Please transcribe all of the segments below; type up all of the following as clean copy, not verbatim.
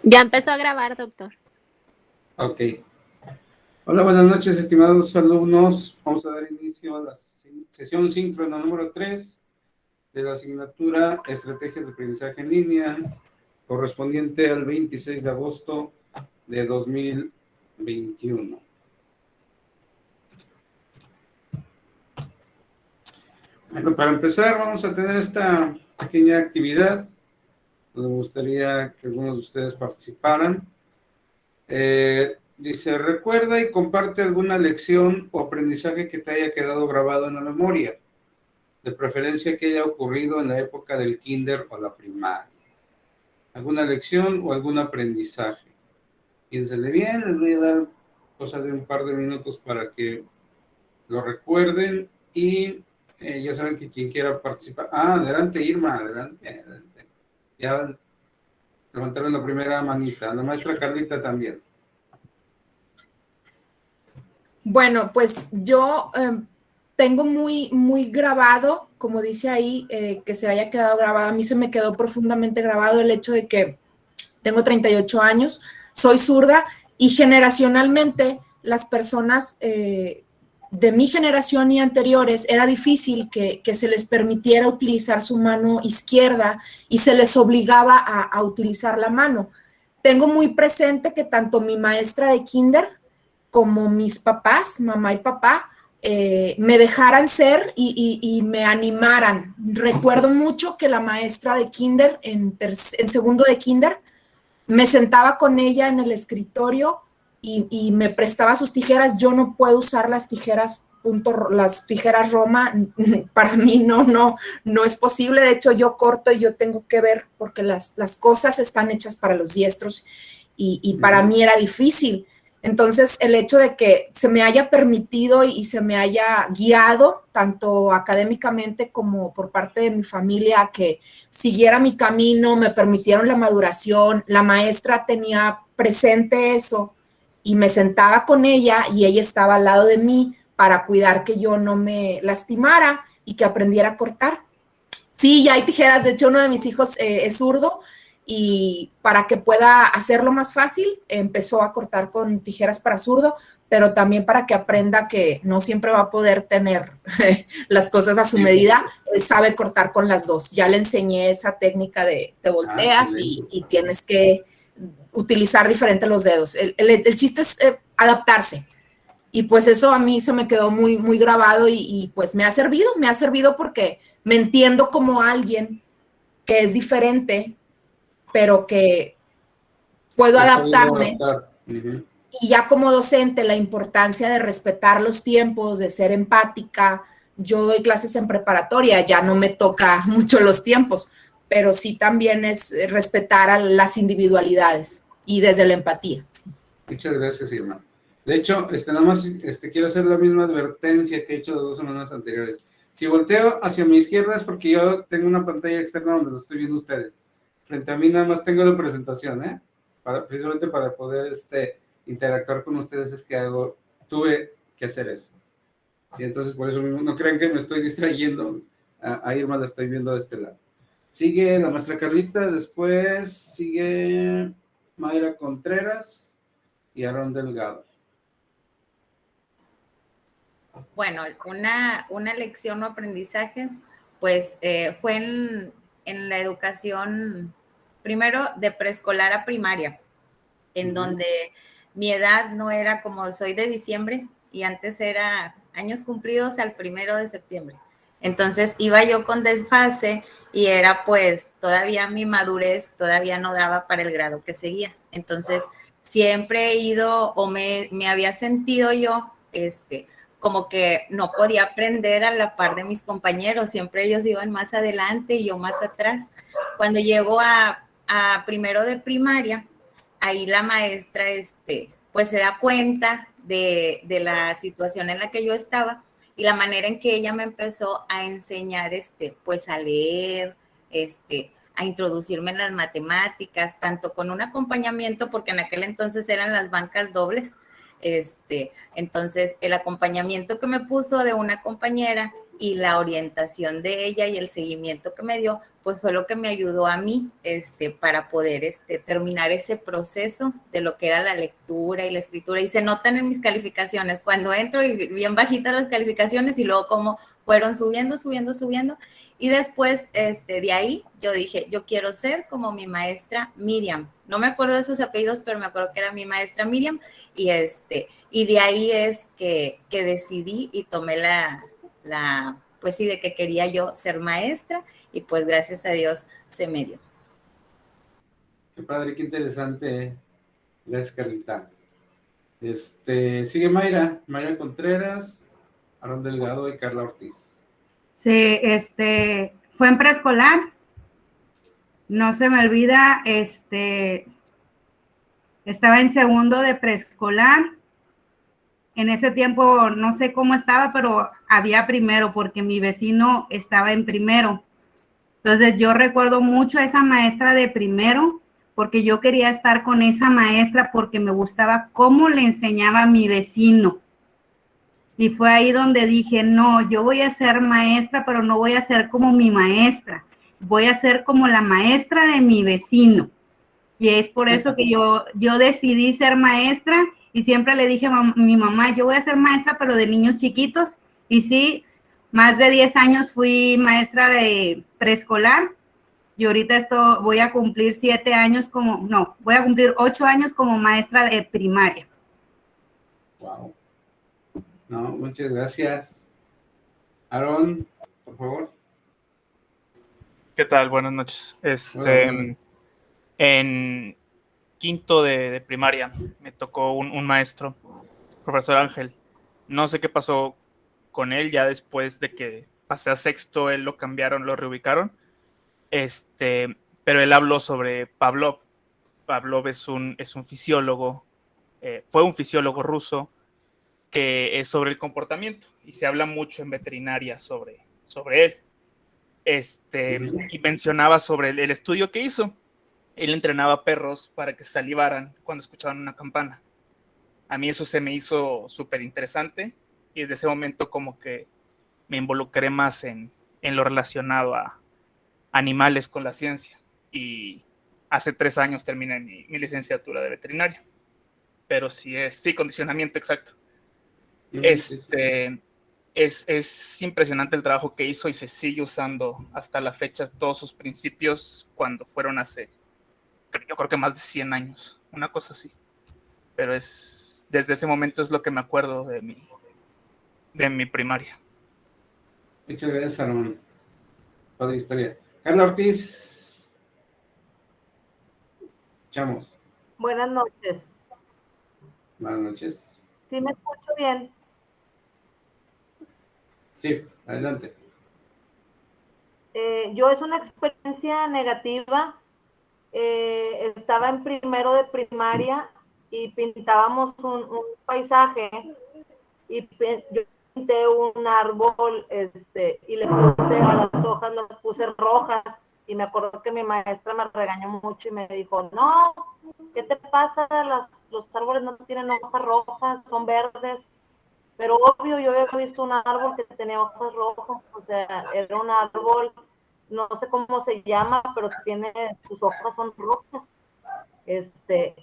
Ya empezó a grabar, doctor. Ok. Hola, buenas noches, estimados alumnos. Vamos a dar inicio a la sesión síncrona número 3 de la asignatura Estrategias de Aprendizaje en Línea, correspondiente al 26 de agosto de 2021. Bueno, para empezar vamos a tener esta pequeña actividad. Me gustaría que algunos de ustedes participaran. Dice, recuerda y comparte alguna lección o aprendizaje que te haya quedado grabado en la memoria, de preferencia que haya ocurrido en la época del kinder o la primaria. Alguna lección o algún aprendizaje. Piénsenle bien, les voy a dar cosa de un par de minutos para que lo recuerden y ya saben que quien quiera participar. Adelante Irma, adelante. Ya levantaron la primera manita, la maestra Carlita también. Bueno, pues yo tengo muy grabado, como dice ahí, que se haya quedado grabado. A mí se me quedó profundamente grabado el hecho de que tengo 38 años, soy zurda y generacionalmente las personas de mi generación y anteriores era difícil que se les permitiera utilizar su mano izquierda y se les obligaba a utilizar la mano. Tengo muy presente que tanto mi maestra de kinder como mis papás, mamá y papá, me dejaran ser y me animaran. Recuerdo mucho que la maestra de kinder, en segundo de kinder, me sentaba con ella en el escritorio y me prestaba sus tijeras. Yo no puedo usar las tijeras las tijeras Roma, para mí no es posible. De hecho, yo corto y yo tengo que ver porque las cosas están hechas para los diestros y para mí era difícil. Entonces, el hecho de que se me haya permitido y se me haya guiado, tanto académicamente como por parte de mi familia, que siguiera mi camino, me permitieron la maduración, la maestra tenía presente eso y me sentaba con ella y ella estaba al lado de mí para cuidar que yo no me lastimara y que aprendiera a cortar. Sí, ya hay tijeras, de hecho uno de mis hijos es zurdo y para que pueda hacerlo más fácil empezó a cortar con tijeras para zurdo, pero también para que aprenda que no siempre va a poder tener las cosas a su medida, él sabe cortar con las dos. Ya le enseñé esa técnica de te volteas y tienes que utilizar diferente los dedos. El chiste es adaptarse. Y pues eso a mí se me quedó muy grabado y pues me ha servido porque me entiendo como alguien que es diferente, pero que puedo adaptarme. Y ya como docente, la importancia de respetar los tiempos, de ser empática. Yo doy clases en preparatoria, ya no me toca mucho los tiempos, pero sí también es respetar a las individualidades y desde la empatía. Muchas gracias, Irma. De hecho, nada más quiero hacer la misma advertencia que he hecho las 2 semanas anteriores. Si volteo hacia mi izquierda es porque yo tengo una pantalla externa donde lo estoy viendo ustedes. Frente a mí nada más tengo la presentación, precisamente para poder interactuar con ustedes es que tuve que hacer eso. Y entonces por eso mismo, no crean que me estoy distrayendo, a Irma la estoy viendo de este lado. Sigue la maestra Carlita, después sigue Mayra Contreras y Aarón Delgado. Bueno, una lección o aprendizaje, pues fue en la educación, primero de preescolar a primaria, en donde mi edad no era como soy de diciembre y antes era años cumplidos al 1 de septiembre. Entonces iba yo con desfase y era pues todavía mi madurez todavía no daba para el grado que seguía. Entonces siempre he ido o me había sentido yo como que no podía aprender a la par de mis compañeros, siempre ellos iban más adelante y yo más atrás. Cuando llego a 1 de primaria, ahí la maestra pues se da cuenta de la situación en la que yo estaba y la manera en que ella me empezó a enseñar pues a leer, a introducirme en las matemáticas, tanto con un acompañamiento, porque en aquel entonces eran las bancas dobles. Entonces el acompañamiento que me puso de una compañera y la orientación de ella y el seguimiento que me dio, pues fue lo que me ayudó a mí para poder terminar ese proceso de lo que era la lectura y la escritura. Y se notan en mis calificaciones, cuando entro y bien bajitas las calificaciones y luego como fueron subiendo. Y después de ahí yo dije, yo quiero ser como mi maestra Miriam. No me acuerdo de sus apellidos, pero me acuerdo que era mi maestra Miriam. Y de ahí es que decidí y tomé pues sí, de que quería yo ser maestra, y pues gracias a Dios se me dio. Qué padre, qué interesante. Gracias, Carlita. Sigue Mayra Contreras, Aarón Delgado y Carla Ortiz. Sí, fue en preescolar. No se me olvida, estaba en segundo de preescolar. En ese tiempo no sé cómo estaba, pero había primero porque mi vecino estaba en primero. Entonces yo recuerdo mucho a esa maestra de primero porque yo quería estar con esa maestra porque me gustaba cómo le enseñaba a mi vecino. Y fue ahí donde dije, no, yo voy a ser maestra, pero no voy a ser como mi maestra. Voy a ser como la maestra de mi vecino. Y es por eso que yo decidí ser maestra y siempre le dije a mi mamá, yo voy a ser maestra, pero de niños chiquitos. Y sí, más de 10 años fui maestra de preescolar y ahorita voy a cumplir 8 años como maestra de primaria. Wow. No, muchas gracias. Aarón, por favor. ¿Qué tal? Buenas noches. Hola. En quinto de primaria me tocó un maestro, profesor Ángel. No sé qué pasó con él, ya después de que pasé a sexto, él lo cambiaron, lo reubicaron. Pero él habló sobre Pavlov. Pavlov es un fisiólogo, fue un fisiólogo ruso que es sobre el comportamiento y se habla mucho en veterinaria sobre él. Y mencionaba sobre el estudio que hizo. Él entrenaba perros para que salivaran cuando escuchaban una campana. A mí eso se me hizo súper interesante y desde ese momento como que me involucré más en lo relacionado a animales con la ciencia, y hace 3 años terminé mi licenciatura de veterinario. Pero sí, condicionamiento, exacto. Es impresionante el trabajo que hizo y se sigue usando hasta la fecha, todos sus principios cuando fueron hace, yo creo que más de 100 años, una cosa así. Pero desde ese momento es lo que me acuerdo de mi primaria. Muchas gracias, Aarón. Padre historia. Carla Ortiz. Chamos. Buenas noches. Buenas noches. ¿Sí me escucho bien? Sí, adelante. Yo es una experiencia negativa. Estaba en primero de primaria y pintábamos un paisaje y yo pinté un árbol y le puse a las hojas, las puse rojas, y me acuerdo que mi maestra me regañó mucho y me dijo, no, ¿qué te pasa? Los árboles no tienen hojas rojas, son verdes. Pero obvio, yo había visto un árbol que tenía hojas rojas, o sea, era un árbol, no sé cómo se llama, pero sus hojas son rojas.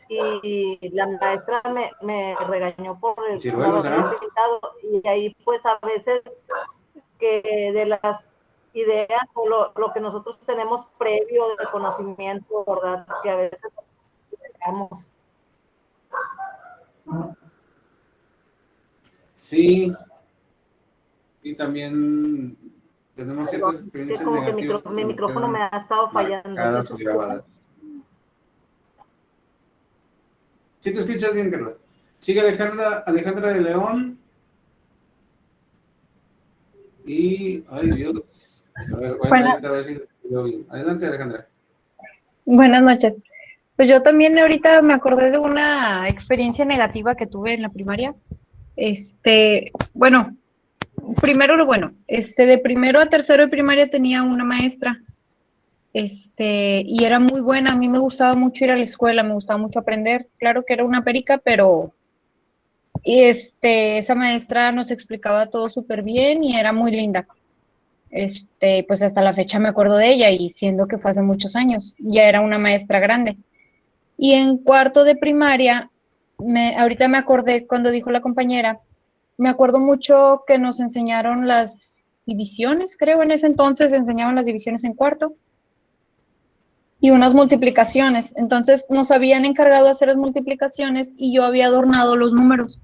Y la maestra me regañó por el ciruelo, ¿será? pintado, y ahí pues a veces que de las ideas o lo que nosotros tenemos previo de conocimiento, ¿verdad? Que a veces tenemos. Sí, y también tenemos ciertas experiencias como negativas que mi micrófono me ha estado fallando. marcadas o grabadas. ¿Sí te escuchas bien, Carla? Sigue Alejandra de León. Y, ay Dios. A ver, voy a ver si te veo bien. Adelante, Alejandra. Buenas noches. Pues yo también ahorita me acordé de una experiencia negativa que tuve en la primaria. Bueno, primero lo bueno, de primero a tercero de primaria tenía una maestra, y era muy buena. A mí me gustaba mucho ir a la escuela, me gustaba mucho aprender. Claro que era una perica, pero esa maestra nos explicaba todo súper bien y era muy linda. pues hasta la fecha me acuerdo de ella y siendo que fue hace muchos años, ya era una maestra grande. Y en cuarto de primaria, ahorita me acordé cuando dijo la compañera, me acuerdo mucho que nos enseñaron las divisiones, creo en ese entonces enseñaban las divisiones en cuarto y unas multiplicaciones. Entonces nos habían encargado de hacer las multiplicaciones y yo había adornado los números.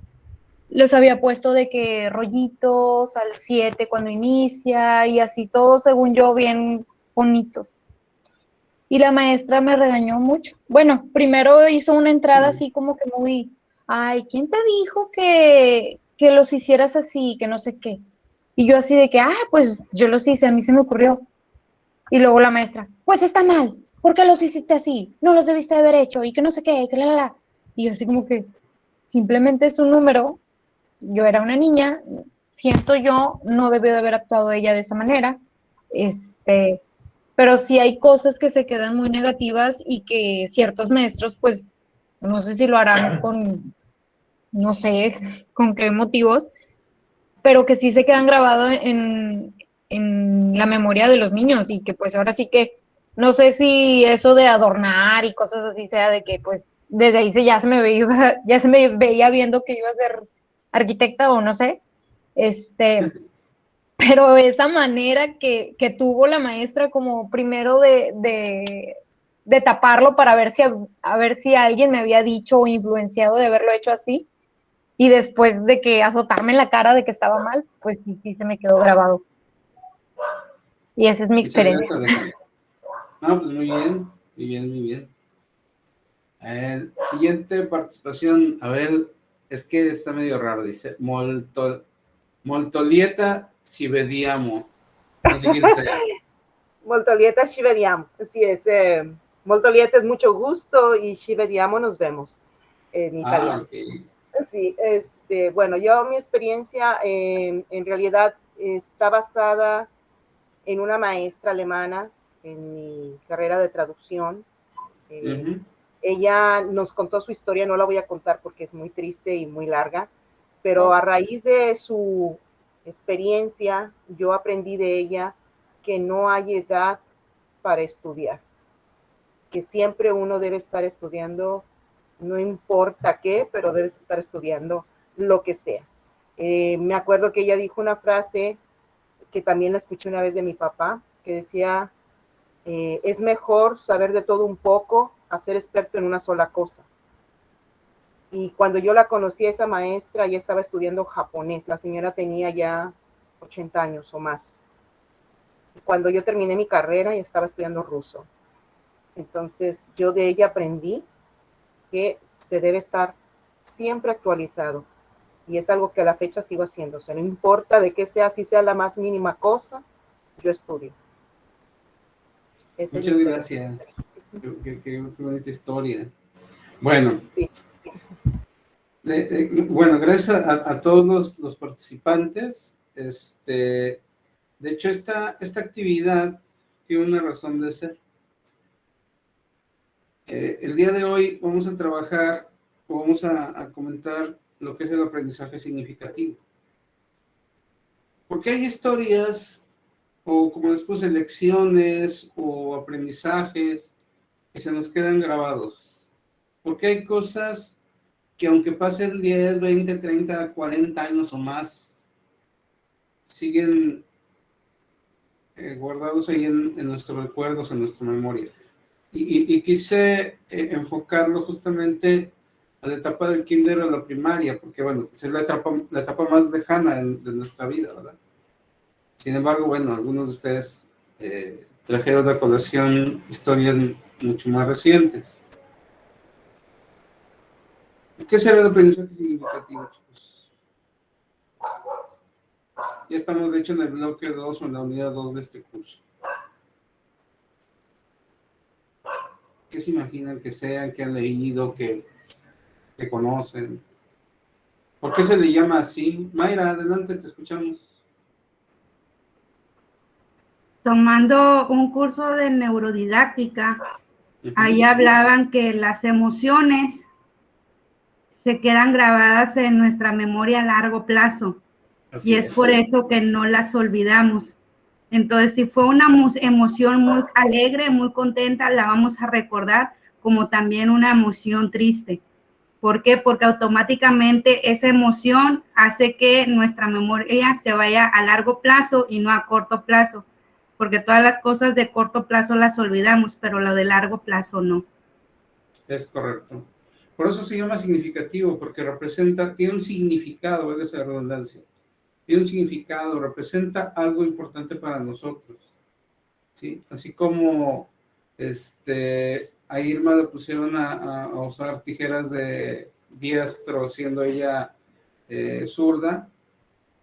Les había puesto de que rollitos al 7 cuando inicia y así todo según yo bien bonitos. Y la maestra me regañó mucho. Bueno, primero hizo una entrada así como que muy, ay, ¿quién te dijo que los hicieras así, que no sé qué? Y yo así de que, pues yo los hice, a mí se me ocurrió. Y luego la maestra, pues está mal, ¿por qué los hiciste así? No los debiste haber hecho y que no sé qué, que la. Y yo así como que, simplemente es un número, yo era una niña, siento yo, no debió de haber actuado ella de esa manera, pero sí hay cosas que se quedan muy negativas y que ciertos maestros, pues, no sé si lo harán con, no sé, con qué motivos, pero que sí se quedan grabados en la memoria de los niños y que pues ahora sí que, no sé si eso de adornar y cosas así sea de que pues desde ahí ya se me veía viendo que iba a ser arquitecta o no sé, pero esa manera que tuvo la maestra como primero de taparlo para ver a ver si alguien me había dicho o influenciado de haberlo hecho así, y después de que azotarme en la cara de que estaba mal, pues sí se me quedó grabado. Y esa es mi Muchas experiencia. gracias, Alejandra. No, pues muy bien, muy bien, muy bien. Siguiente participación, a ver, es que está medio raro, dice, Moltolieta ci vediamo. No sé quién sea. Moltolieta ci vediamo, así es. Moltolieta es mucho gusto y ci vediamo nos vemos en italiano. Okay. Sí, bueno, mi experiencia en realidad está basada en una maestra alemana en mi carrera de traducción. Ella nos contó su historia, no la voy a contar porque es muy triste y muy larga, pero a raíz de su experiencia, yo aprendí de ella que no hay edad para estudiar, que siempre uno debe estar estudiando, no importa qué, pero debes estar estudiando lo que sea. Me acuerdo que ella dijo una frase que también la escuché una vez de mi papá, que decía, es mejor saber de todo un poco a ser experto en una sola cosa. Y cuando yo la conocí a esa maestra, ella estaba estudiando japonés. La señora tenía ya 80 años o más. Y cuando yo terminé mi carrera, ella estaba estudiando ruso. Entonces, yo de ella aprendí que se debe estar siempre actualizado. Y es algo que a la fecha sigo haciendo. O sea, no importa de qué sea, si sea la más mínima cosa, yo estudio. Muchas gracias. Qué bonita historia. Bueno, sí. Bueno, gracias a todos los participantes. De hecho, esta actividad tiene una razón de ser. El día de hoy vamos a trabajar o vamos a comentar lo que es el aprendizaje significativo. Porque hay historias o, como después, lecciones o aprendizajes que se nos quedan grabados. Porque hay cosas que aunque pasen 10, 20, 30, 40 años o más, siguen guardados ahí en nuestros recuerdos, en nuestra memoria. Y quise enfocarlo justamente a la etapa del kinder o la primaria, porque bueno, es la etapa más lejana de nuestra vida, ¿verdad? Sin embargo, bueno, algunos de ustedes trajeron a colación historias mucho más recientes. ¿Qué será el aprendizaje significativo, chicos? Ya estamos, de hecho, en el bloque 2 o en la unidad 2 de este curso. ¿Qué se imaginan que sean, que han leído, que conocen? ¿Por qué se le llama así? Mayra, adelante, te escuchamos. Tomando un curso de neurodidáctica, ahí hablaban que las emociones se quedan grabadas en nuestra memoria a largo plazo. Así y es por eso que no las olvidamos. Entonces, si fue una emoción muy alegre, muy contenta, la vamos a recordar como también una emoción triste. ¿Por qué? Porque automáticamente esa emoción hace que nuestra memoria se vaya a largo plazo y no a corto plazo, porque todas las cosas de corto plazo las olvidamos, pero lo de largo plazo no. Es correcto. Por eso se llama significativo, porque representa, tiene un significado, es esa redundancia. Tiene un significado, representa algo importante para nosotros, ¿sí? Así como a Irma le pusieron a usar tijeras de diestro, siendo ella zurda,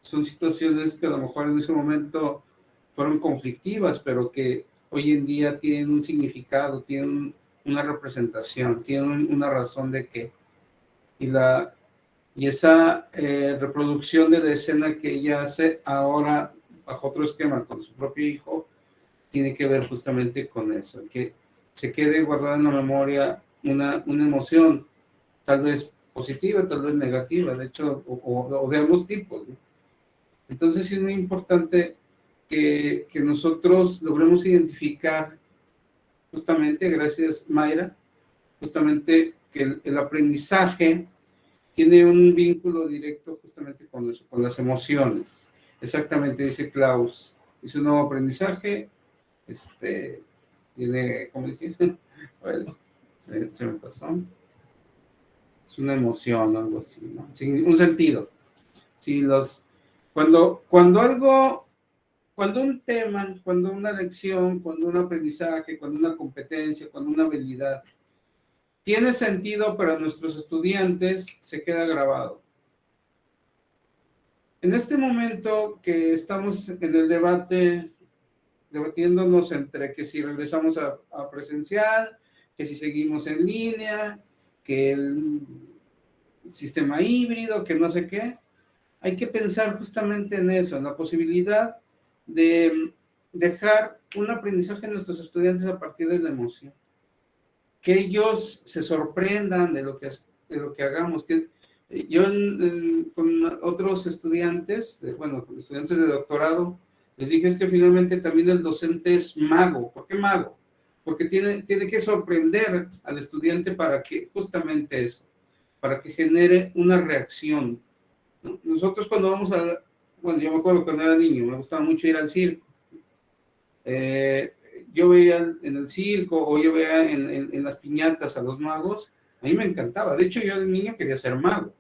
son situaciones que a lo mejor en ese momento fueron conflictivas, pero que hoy en día tienen un significado, tienen una representación, tienen una razón de qué. Y esa reproducción de la escena que ella hace ahora bajo otro esquema con su propio hijo, tiene que ver justamente con eso, que se quede guardada en la memoria una emoción, tal vez positiva, tal vez negativa, de hecho, o de ambos tipos, ¿no? Entonces sí es muy importante que nosotros logremos identificar justamente, gracias Mayra, justamente que el aprendizaje tiene un vínculo directo justamente con eso, con las emociones. Exactamente, dice Klaus. Dice un nuevo aprendizaje, tiene, ¿cómo dijiste? Bueno, se me pasó. Es una emoción, algo así, ¿no? Sí, un sentido. Sí, cuando un tema, cuando una lección, cuando un aprendizaje, cuando una competencia, cuando una habilidad tiene sentido para nuestros estudiantes, se queda grabado. En este momento que estamos en el debate, debatiéndonos entre que si regresamos a presencial, que si seguimos en línea, que el sistema híbrido, que no sé qué, hay que pensar justamente en eso, en la posibilidad de dejar un aprendizaje a nuestros estudiantes a partir de la emoción. Que ellos se sorprendan de lo que hagamos. Que yo con otros estudiantes, con estudiantes de doctorado, les dije es que finalmente también el docente es mago. ¿Por qué mago? Porque tiene que sorprender al estudiante para que justamente eso, para que genere una reacción, ¿no? Nosotros cuando vamos yo me acuerdo cuando era niño, me gustaba mucho ir al circo. Yo veía en el circo o yo veía en las piñatas a los magos, a mí me encantaba. De hecho, yo de niño quería ser mago.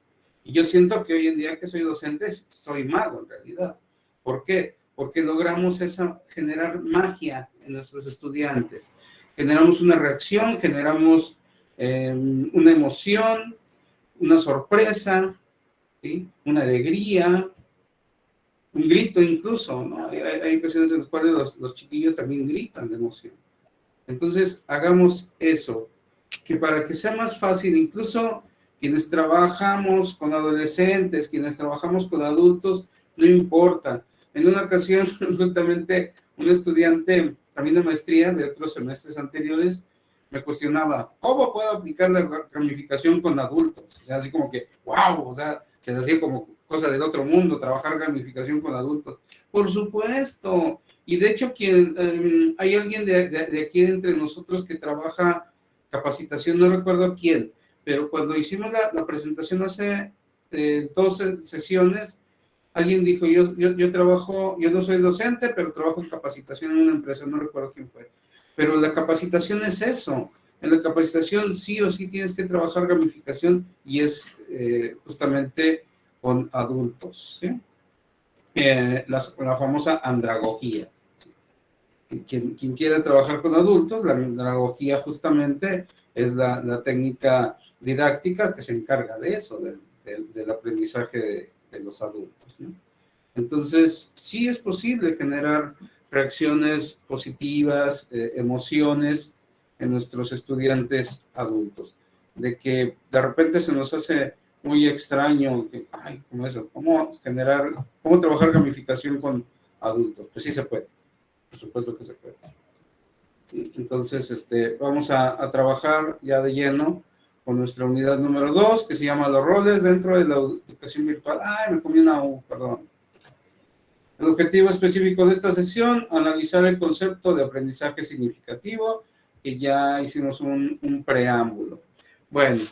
Y yo siento que hoy en día que soy docente, soy mago en realidad. ¿Por qué? Porque logramos generar magia en nuestros estudiantes. Generamos una reacción, generamos una emoción, una sorpresa, ¿sí? Una alegría, un grito incluso, ¿no? Hay ocasiones en las cuales los chiquillos también gritan de emoción. Entonces, hagamos eso, que para que sea más fácil, incluso quienes trabajamos con adolescentes, quienes trabajamos con adultos, no importa. En una ocasión, justamente, un estudiante, también de maestría, de otros semestres anteriores, me cuestionaba, ¿cómo puedo aplicar la gamificación con adultos? O sea, así como que, wow, o sea, se le hacía como cosa del otro mundo, trabajar gamificación con adultos. Por supuesto. Y de hecho, hay alguien de aquí entre nosotros que trabaja capacitación, no recuerdo quién, pero cuando hicimos la presentación hace 12 sesiones, alguien dijo, yo trabajo, yo no soy docente, pero trabajo en capacitación en una empresa, no recuerdo quién fue. Pero la capacitación es eso. En la capacitación sí o sí tienes que trabajar gamificación y es justamente con adultos, ¿sí? La famosa andragogía. ¿Sí? Quien quiera trabajar con adultos, la andragogía justamente es la técnica didáctica que se encarga de eso, del aprendizaje de los adultos, ¿no? Entonces, sí es posible generar reacciones positivas, emociones en nuestros estudiantes adultos. De que de repente se nos hace muy extraño, ¿cómo eso? ¿Cómo trabajar gamificación con adultos? Pues sí se puede, por supuesto que se puede. ¿Sí? Entonces, vamos a trabajar ya de lleno con nuestra unidad número 2, que se llama los roles dentro de la educación virtual. Me comí una U, perdón. El objetivo específico de esta sesión, analizar el concepto de aprendizaje significativo, que ya hicimos un preámbulo. Bueno,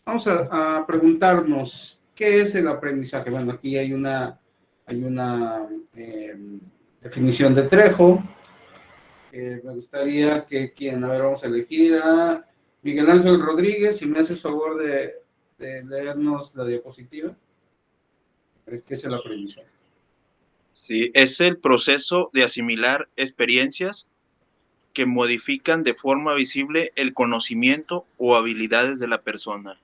vamos a preguntarnos, ¿qué es el aprendizaje? Bueno, aquí hay una definición de Trejo. Me gustaría que a ver, vamos a elegir a Miguel Ángel Rodríguez, si me haces favor de leernos la diapositiva. ¿Qué es el aprendizaje? Sí, es el proceso de asimilar experiencias que modifican de forma visible el conocimiento o habilidades de la persona.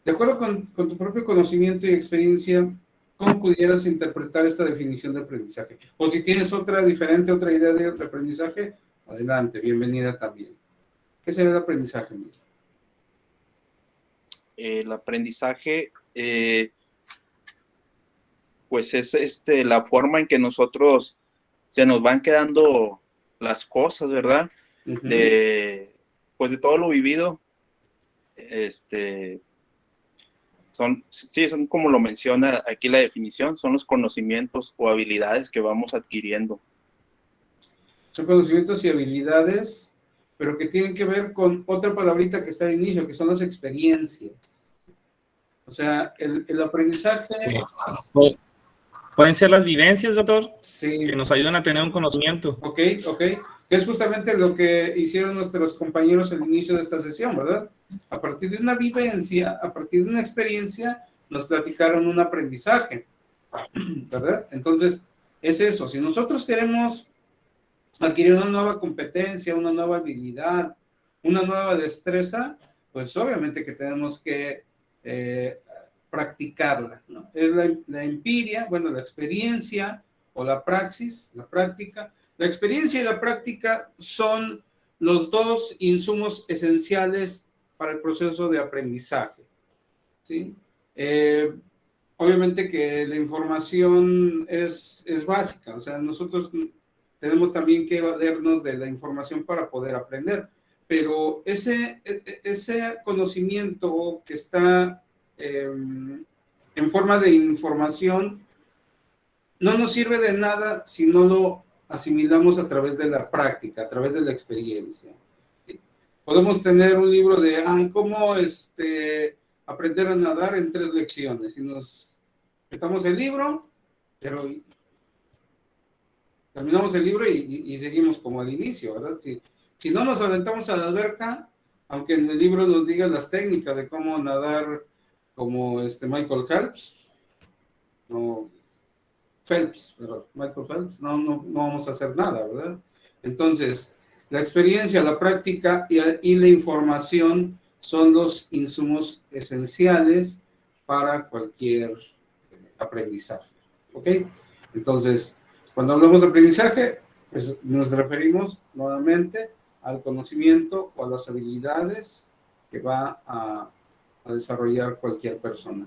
De acuerdo con tu propio conocimiento y experiencia, ¿cómo pudieras interpretar esta definición de aprendizaje? O si tienes otra diferente, otra idea de aprendizaje, adelante, bienvenida también. ¿Qué sería el aprendizaje, Miguel? El aprendizaje, pues es la forma en que nosotros se nos van quedando las cosas, ¿verdad? Uh-huh. Pues de todo lo vivido, son como lo menciona aquí la definición, son los conocimientos o habilidades que vamos adquiriendo. Son conocimientos y habilidades, pero que tienen que ver con otra palabrita que está al inicio, que son las experiencias. O sea, el aprendizaje... Sí. ¿Pueden ser las vivencias, doctor? Sí. Que nos ayudan a tener un conocimiento. Ok. Que es justamente lo que hicieron nuestros compañeros al inicio de esta sesión, ¿verdad? A partir de una vivencia, a partir de una experiencia, nos platicaron un aprendizaje, ¿verdad? Entonces, es eso. Si nosotros queremos adquirir una nueva competencia, una nueva habilidad, una nueva destreza, pues obviamente que tenemos que practicarla, ¿no? Es la empiria, bueno, la experiencia o la praxis, la práctica. La experiencia y la práctica son los dos insumos esenciales para el proceso de aprendizaje, ¿sí? Obviamente que la información es básica, o sea, nosotros tenemos también que valernos de la información para poder aprender, pero ese conocimiento que está en forma de información no nos sirve de nada si no lo asimilamos a través de la práctica, a través de la experiencia. Podemos tener un libro de cómo aprender a nadar en 3 lecciones, y nos metamos el libro, pero terminamos el libro y seguimos como al inicio, ¿verdad? Si no nos aventamos a la alberca, aunque en el libro nos diga las técnicas de cómo nadar como Michael Phelps, Michael Phelps, no vamos a hacer nada, ¿verdad? Entonces, la experiencia, la práctica y la información son los insumos esenciales para cualquier aprendizaje, ¿ok? Entonces, cuando hablamos de aprendizaje, pues nos referimos nuevamente al conocimiento o a las habilidades que va a desarrollar cualquier persona.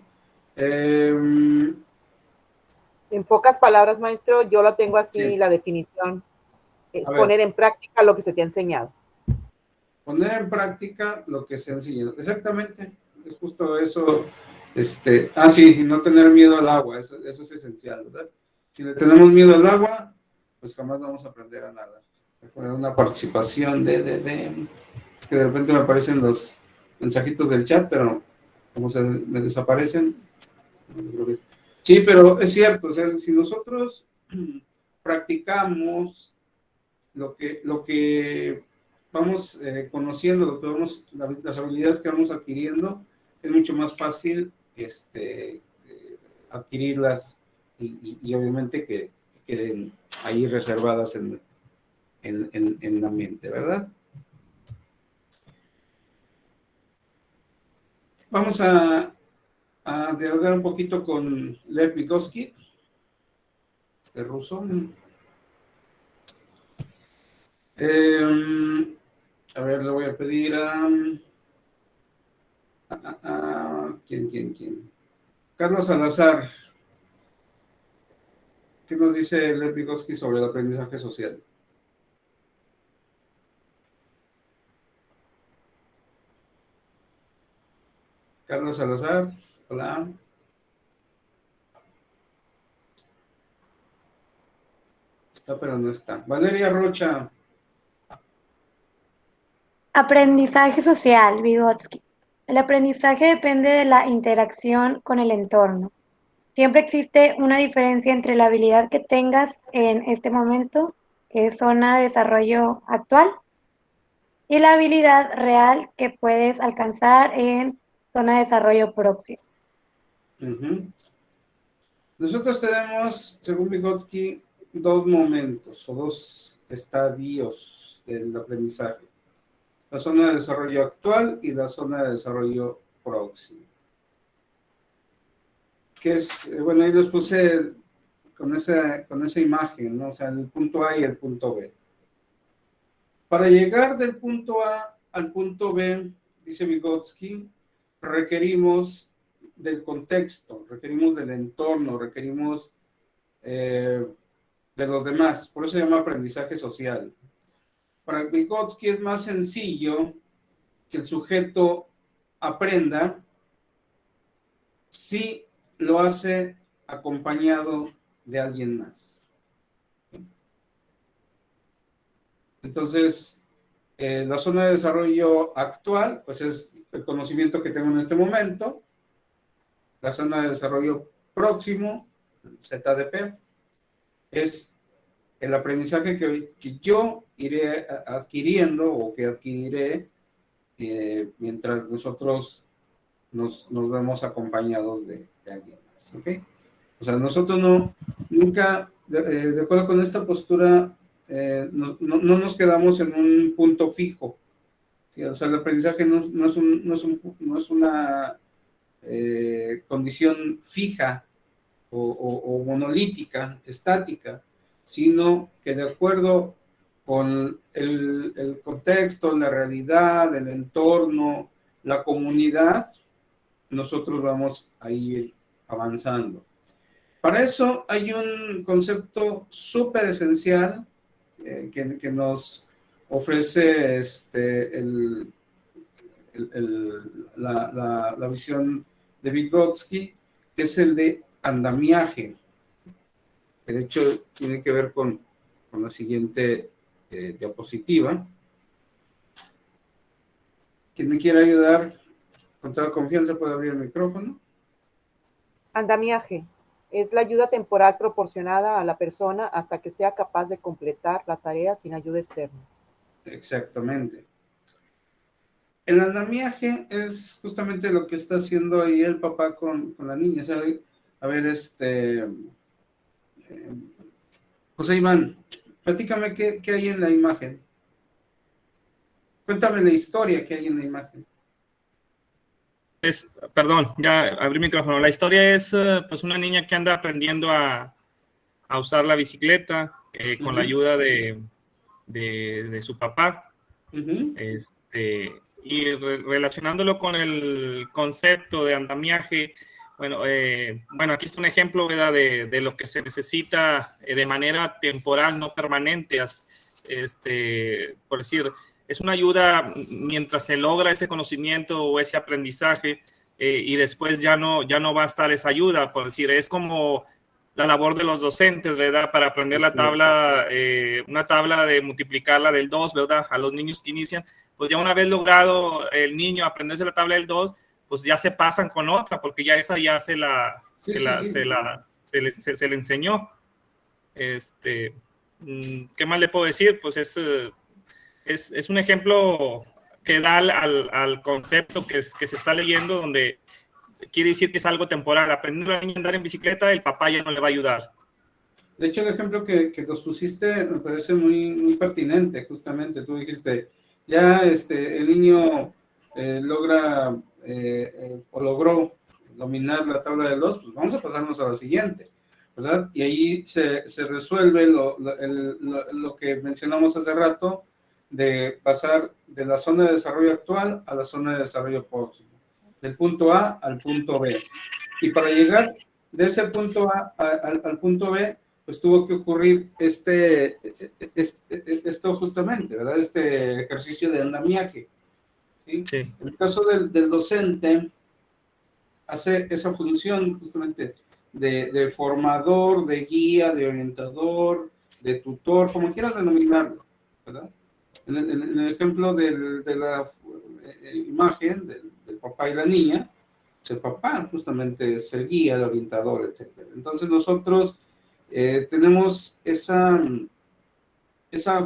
En pocas palabras, maestro, yo la tengo así, sí. La definición es poner en práctica lo que se te ha enseñado. Poner en práctica lo que se ha enseñado. Exactamente, es justo eso. Sí, no tener miedo al agua, eso es esencial, ¿verdad? Si le tenemos miedo al agua, pues jamás vamos a aprender a nadar. Poner una participación es que de repente me aparecen los mensajitos del chat, pero como me desaparecen. Sí, pero es cierto, o sea, si nosotros practicamos lo que vamos conociendo, las habilidades que vamos adquiriendo, es mucho más fácil adquirirlas y obviamente que queden ahí reservadas en la mente, ¿verdad? Vamos a dialogar un poquito con Lev Vygotsky, ruso. A ver, le voy a pedir a ¿quién? Carlos Salazar. ¿Qué nos dice Lev Vygotsky sobre el aprendizaje social? Carlos Salazar, hola. Está, pero no está. Valeria Rocha. Aprendizaje social, Vygotsky. El aprendizaje depende de la interacción con el entorno. Siempre existe una diferencia entre la habilidad que tengas en este momento, que es zona de desarrollo actual, y la habilidad real que puedes alcanzar en zona de desarrollo próximo. Nosotros tenemos, según Vygotsky, dos momentos o dos estadios del aprendizaje. La zona de desarrollo actual y la zona de desarrollo próximo. Que es, bueno, ahí los puse con esa imagen, ¿no? O sea, el punto A y el punto B. Para llegar del punto A al punto B, dice Vygotsky, requerimos del contexto, requerimos del entorno, requerimos de los demás. Por eso se llama aprendizaje social. Para Vygotsky es más sencillo que el sujeto aprenda si lo hace acompañado de alguien más. Entonces, la zona de desarrollo actual, pues es el conocimiento que tengo en este momento. La zona de desarrollo próximo, ZDP, es el aprendizaje que yo iré adquiriendo o que adquiriré mientras nosotros nos vemos acompañados de alguien más, ¿ok? O sea, nosotros nunca, de acuerdo con esta postura, no nos quedamos en un punto fijo, ¿sí? O sea, el aprendizaje no es una condición fija o monolítica, estática, sino que de acuerdo con el contexto, la realidad, el entorno, la comunidad, nosotros vamos a ir avanzando. Para eso hay un concepto súper esencial que nos ofrece la visión de Vygotsky, que es el de andamiaje, que de hecho tiene que ver con la siguiente diapositiva. ¿Quién me quiere ayudar? Con toda confianza puede abrir el micrófono. Andamiaje es la ayuda temporal proporcionada a la persona hasta que sea capaz de completar la tarea sin ayuda externa. Exactamente. El andamiaje es justamente lo que está haciendo ahí el papá con la niña. O sea, a ver, José Iván, platícame qué hay en la imagen. Cuéntame la historia que hay en la imagen. Perdón, ya abrí mi micrófono. La historia es pues una niña que anda aprendiendo a usar la bicicleta con la ayuda de su papá. Y relacionándolo con el concepto de andamiaje, bueno, aquí está un ejemplo, ¿verdad?, de lo que se necesita de manera temporal, no permanente, por decir, es una ayuda mientras se logra ese conocimiento o ese aprendizaje y después ya no va a estar esa ayuda, por decir, es como la labor de los docentes, ¿verdad?, para aprender la tabla, una tabla de multiplicarla del 2, ¿verdad?, a los niños que inician, pues ya una vez logrado el niño aprenderse la tabla del 2, pues ya se pasan con otra, porque ya esa ya se le enseñó. ¿Qué más le puedo decir? Pues es un ejemplo que da al concepto que se está leyendo, donde quiere decir que es algo temporal. Aprender a la niña a andar en bicicleta, el papá ya no le va a ayudar. De hecho, el ejemplo que nos pusiste me parece muy, muy pertinente, justamente. Tú dijiste, ya el niño logra o logró dominar la tabla de 2, pues vamos a pasarnos a la siguiente, ¿verdad? Y ahí se resuelve lo que mencionamos hace rato, de pasar de la zona de desarrollo actual a la zona de desarrollo próximo, del punto A al punto B. Y para llegar de ese punto A al punto B, pues tuvo que ocurrir esto justamente, ¿verdad? Este ejercicio de andamiaje. ¿Sí? Sí. En el caso del docente, hace esa función justamente de formador, de guía, de orientador, de tutor, como quieras denominarlo, ¿verdad? En el ejemplo de la imagen del papá y la niña, pues el papá justamente es el guía, el orientador, etc. Entonces nosotros tenemos esa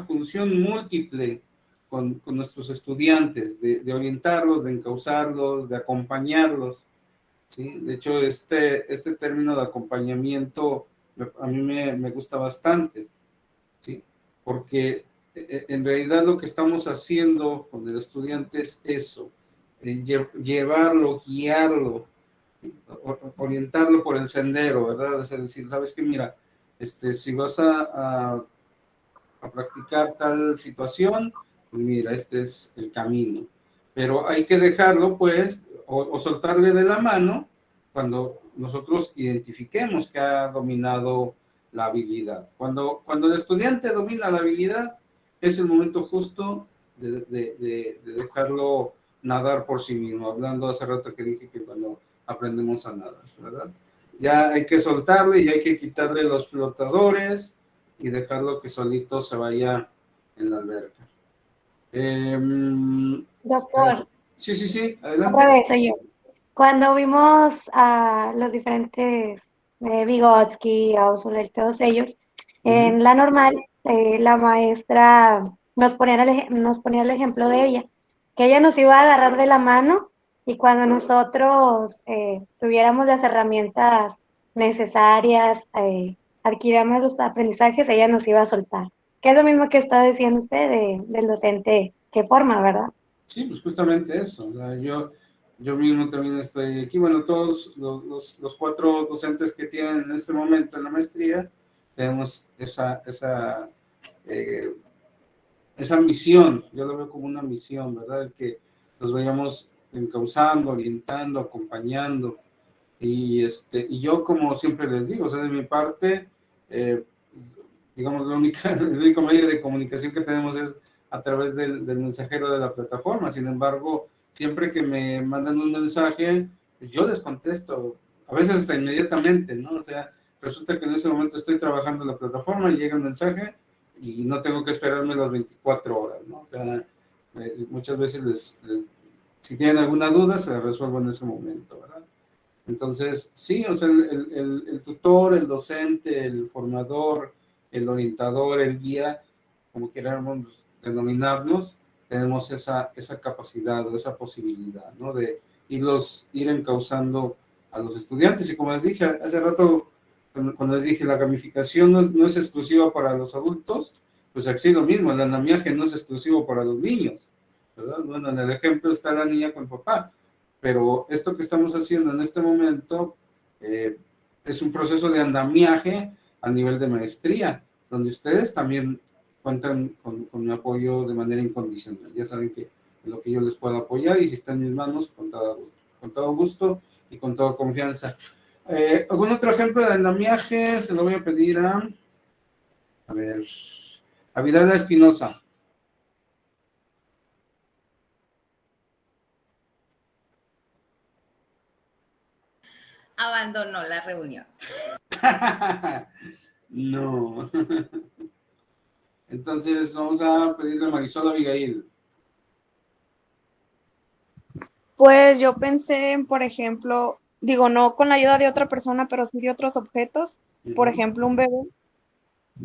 función múltiple con nuestros estudiantes, de orientarlos, de encauzarlos, de acompañarlos, ¿sí? De hecho, este término de acompañamiento a mí me gusta bastante, ¿sí? Porque en realidad lo que estamos haciendo con el estudiante es eso, llevarlo, guiarlo, orientarlo por el sendero, ¿verdad? Es decir, sabes que mira, si vas a practicar tal situación, pues mira, este es el camino. Pero hay que dejarlo, pues, o soltarle de la mano cuando nosotros identifiquemos que ha dominado la habilidad. Cuando el estudiante domina la habilidad, es el momento justo de dejarlo nadar por sí mismo. Hablando hace rato que dije que cuando aprendemos a nadar, ¿verdad? Ya hay que soltarle y hay que quitarle los flotadores y dejarlo que solito se vaya en la alberca. Doctor, Sí, adelante. otra vez soy yo. Cuando vimos a los diferentes Vygotsky, Ausubel, todos ellos, en la normal, la maestra nos ponía el ejemplo de ella, que ella nos iba a agarrar de la mano y cuando nosotros tuviéramos las herramientas necesarias, adquiriéramos los aprendizajes, ella nos iba a soltar. Que es lo mismo que está diciendo usted del docente que forma, ¿verdad? Sí, pues justamente eso. O sea, yo mismo también estoy aquí. Bueno, todos los 4 docentes que tienen en este momento en la maestría, tenemos esa misión. Yo lo veo como una misión, ¿verdad? El que los vayamos encauzando, orientando, acompañando. Y yo, como siempre les digo, o sea, de mi parte, digamos, el único medio de comunicación que tenemos es a través del mensajero de la plataforma. Sin embargo, siempre que me mandan un mensaje, yo les contesto, a veces hasta inmediatamente, ¿no? O sea, resulta que en ese momento estoy trabajando en la plataforma y llega un mensaje y no tengo que esperarme las 24 horas, ¿no? O sea, muchas veces si tienen alguna duda, se la resuelvo en ese momento, ¿verdad? Entonces, sí, o sea, el tutor, el docente, el formador, el orientador, el guía, como queramos denominarnos, tenemos esa capacidad o esa posibilidad, ¿no? De ir encauzando a los estudiantes. Y como les dije hace rato, cuando les dije, la gamificación no es exclusiva para los adultos, pues aquí lo mismo, el andamiaje no es exclusivo para los niños, ¿verdad? Bueno, en el ejemplo está la niña con el papá, pero esto que estamos haciendo en este momento es un proceso de andamiaje a nivel de maestría, donde ustedes también cuentan con mi apoyo de manera incondicional. Ya saben que en lo que yo les puedo apoyar, y si está en mis manos, con todo gusto y con toda confianza. ¿Algún otro ejemplo de andamiaje? Se lo voy a pedir a Vidala Espinosa. Abandonó la reunión. No. Entonces vamos a pedirle a Marisol Abigail. Pues yo pensé en, por ejemplo, digo, no con la ayuda de otra persona, pero sí de otros objetos. Por ejemplo, un bebé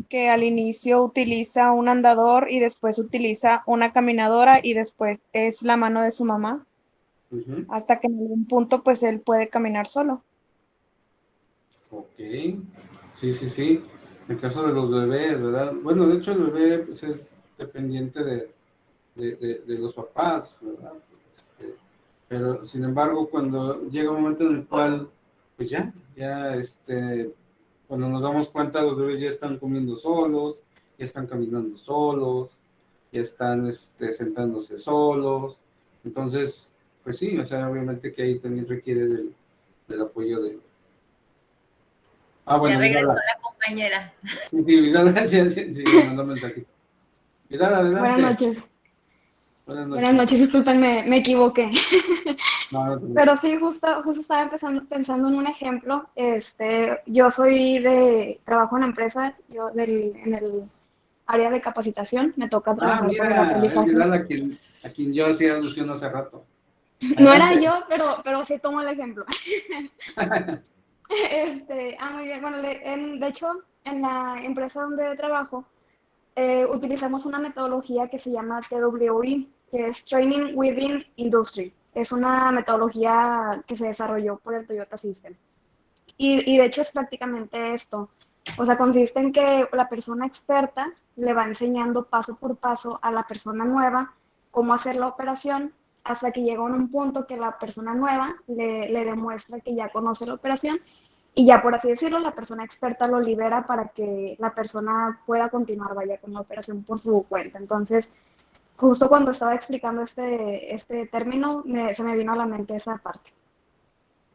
que al inicio utiliza un andador y después utiliza una caminadora y después es la mano de su mamá, hasta que en algún punto pues él puede caminar solo. Ok, sí. En el caso de los bebés, ¿verdad? Bueno, de hecho el bebé pues, es dependiente de los papás, ¿verdad? Pero sin embargo, cuando llega un momento en el cual, pues ya, cuando nos damos cuenta, los bebés ya están comiendo solos, ya están caminando solos, ya están sentándose solos. Entonces, pues sí, o sea, obviamente que ahí también requiere del apoyo de... Bueno, ya regresó la compañera. Sí, Vidal, sí, me mandó un mensaje. Vidal, adelante. Buenas noches. Buenas noches, disculpen, me equivoqué. No, Pero sí, justo estaba pensando en un ejemplo. Yo trabajo en la empresa, en el área de capacitación, me toca Ah, trabajar con el mira, es aprendizaje. Vidal a quien yo hacía alusión hace rato. No era Adelante. yo, pero sí tomo el ejemplo. Muy bien. Bueno, de hecho, en la empresa donde trabajo, utilizamos una metodología que se llama TWI, que es Training Within Industry. Es una metodología que se desarrolló por el Toyota System. Y de hecho es prácticamente esto. O sea, consiste en que la persona experta le va enseñando paso por paso a la persona nueva cómo hacer la operación hasta que llega a un punto que la persona nueva le demuestra que ya conoce la operación y ya, por así decirlo, la persona experta lo libera para que la persona pueda continuar, vaya, con la operación por su cuenta. Entonces, justo cuando estaba explicando este término, se me vino a la mente esa parte.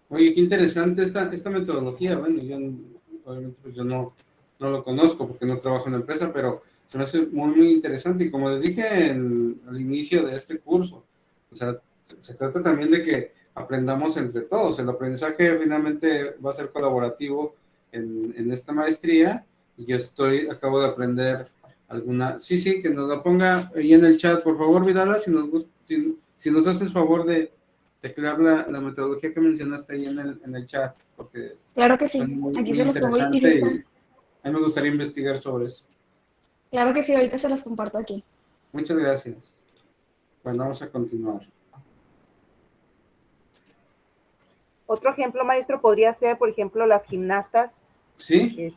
Oye, qué interesante esta metodología. Bueno, yo obviamente pues yo no lo conozco porque no trabajo en la empresa, pero se me hace muy, muy interesante. Y como les dije al inicio de este curso, o sea, se trata también de que aprendamos entre todos. El aprendizaje finalmente va a ser colaborativo en esta maestría. Y yo acabo de aprender alguna. Sí, que nos la ponga ahí en el chat, por favor, Vidala, si nos haces favor de crear la metodología que mencionaste ahí en el chat, porque Claro que sí, muy, aquí muy se los pongo y interesante y a mí me gustaría investigar sobre eso. claro que sí, ahorita se los comparto aquí. Muchas gracias. Bueno, vamos a continuar. Otro ejemplo, maestro, podría ser, por ejemplo, las gimnastas. Sí.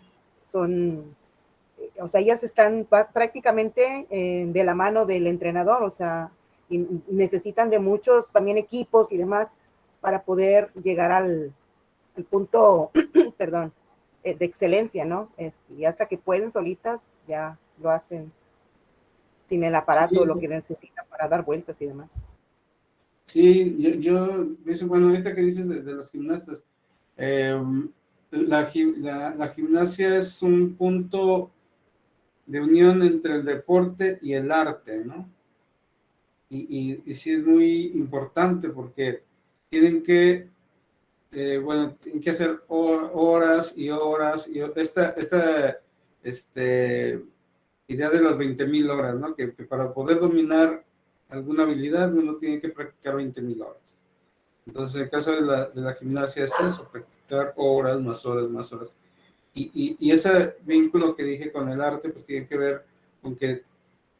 O sea, ellas están prácticamente de la mano del entrenador, o sea, y necesitan de muchos también equipos y demás para poder llegar al punto, perdón, de excelencia, ¿no? Y hasta que pueden solitas, ya lo hacen sin el aparato, Sí. lo que necesitan para dar vueltas y demás. Sí, bueno, ahorita que dices de las gimnastas, la gimnasia es un punto de unión entre el deporte y el arte, ¿no? Y sí es muy importante porque tienen que hacer horas y horas, y esta idea de las 20,000 horas, ¿no? Que para poder dominar alguna habilidad uno tiene que practicar 20,000 horas. Entonces, en el caso de la gimnasia es eso, practicar horas, más horas, más horas. Y ese vínculo que dije con el arte, pues tiene que ver con que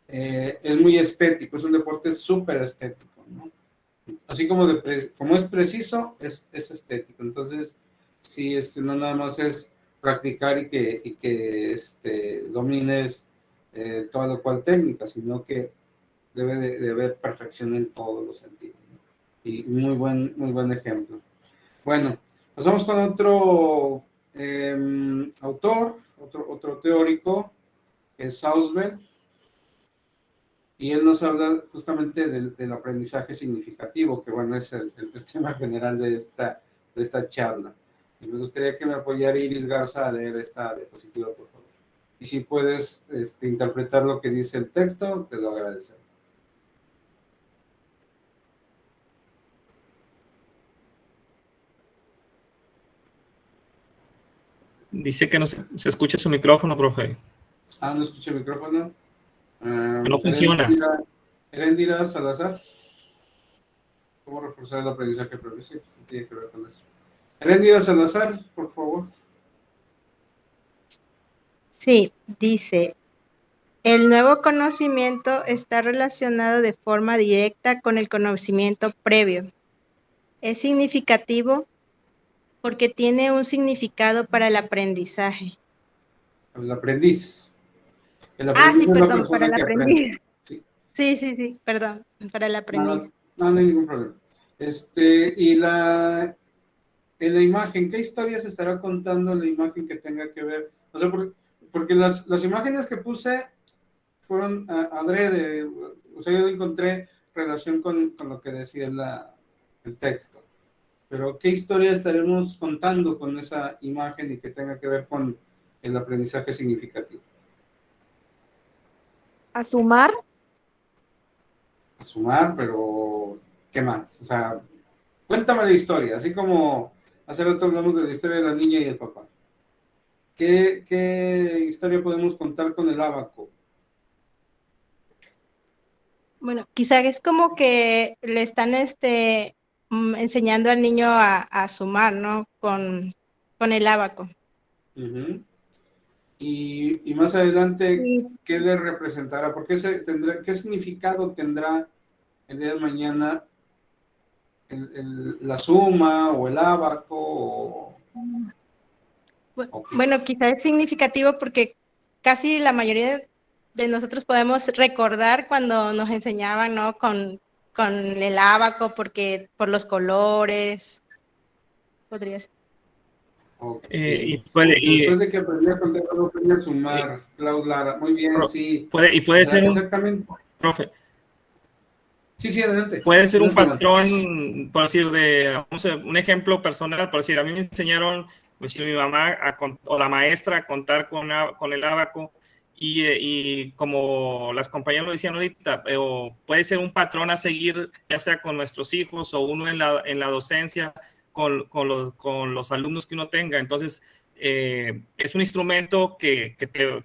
es muy estético, es un deporte súper estético, ¿no? Así como es preciso, es estético. Entonces, sí, no nada más es practicar y que domines toda la cual técnica, sino que debe de haber perfección en todos los sentidos, ¿no? Y muy buen ejemplo. Bueno, pasamos con otro autor, otro teórico, es Sausbell, y él nos habla justamente del aprendizaje significativo, que bueno, es el tema general de esta charla. Y me gustaría que me apoyara Iris Garza a leer esta diapositiva, por favor. Y si puedes interpretar lo que dice el texto, te lo agradeceré. Dice que no se escucha su micrófono, profe. No escucha el micrófono. No funciona. Erendira Salazar. ¿Cómo reforzar el aprendizaje progresivo? Sí, tiene que ver con eso. Erendira Salazar, por favor. Sí, dice, el nuevo conocimiento está relacionado de forma directa con el conocimiento previo. Es significativo porque tiene un significado para el aprendizaje. El aprendiz. Sí, perdón, para el aprendiz. Sí, perdón, para el aprendiz. No hay ningún problema. Y en la imagen, ¿qué historia se estará contando en la imagen que tenga que ver? O sea, porque las imágenes que puse fueron adrede, o sea, yo encontré relación con lo que decía el texto. Pero ¿qué historia estaremos contando con esa imagen y que tenga que ver con el aprendizaje significativo? ¿A sumar? A sumar, pero ¿qué más? O sea, cuéntame la historia, así como hace rato hablamos de la historia de la niña y el papá. ¿Qué historia podemos contar con el ábaco? Bueno, quizá es como que le están enseñando al niño a sumar, ¿no? Con el ábaco. Ujú. Y más adelante, ¿qué le representará? ¿Por qué qué significado tendrá el día de mañana la suma o el ábaco? Bueno, quizá es significativo porque casi la mayoría de nosotros podemos recordar cuando nos enseñaban, ¿no? Con el ábaco, porque por los colores, podría ser. Después de que aprendí a contar, luego aprendí a sumar, Klaus Lara. Muy bien, sí. Puede ser exactamente. Profe. Sí, adelante. Puede ser un Adelante, patrón, por decir, un ejemplo personal, por decir, a mí me enseñaron, pues, mi mamá o la maestra a contar con el ábaco, y como las compañeras lo decían ahorita, puede ser un patrón a seguir, ya sea con nuestros hijos o uno en la docencia, con los alumnos que uno tenga. Entonces, es un instrumento que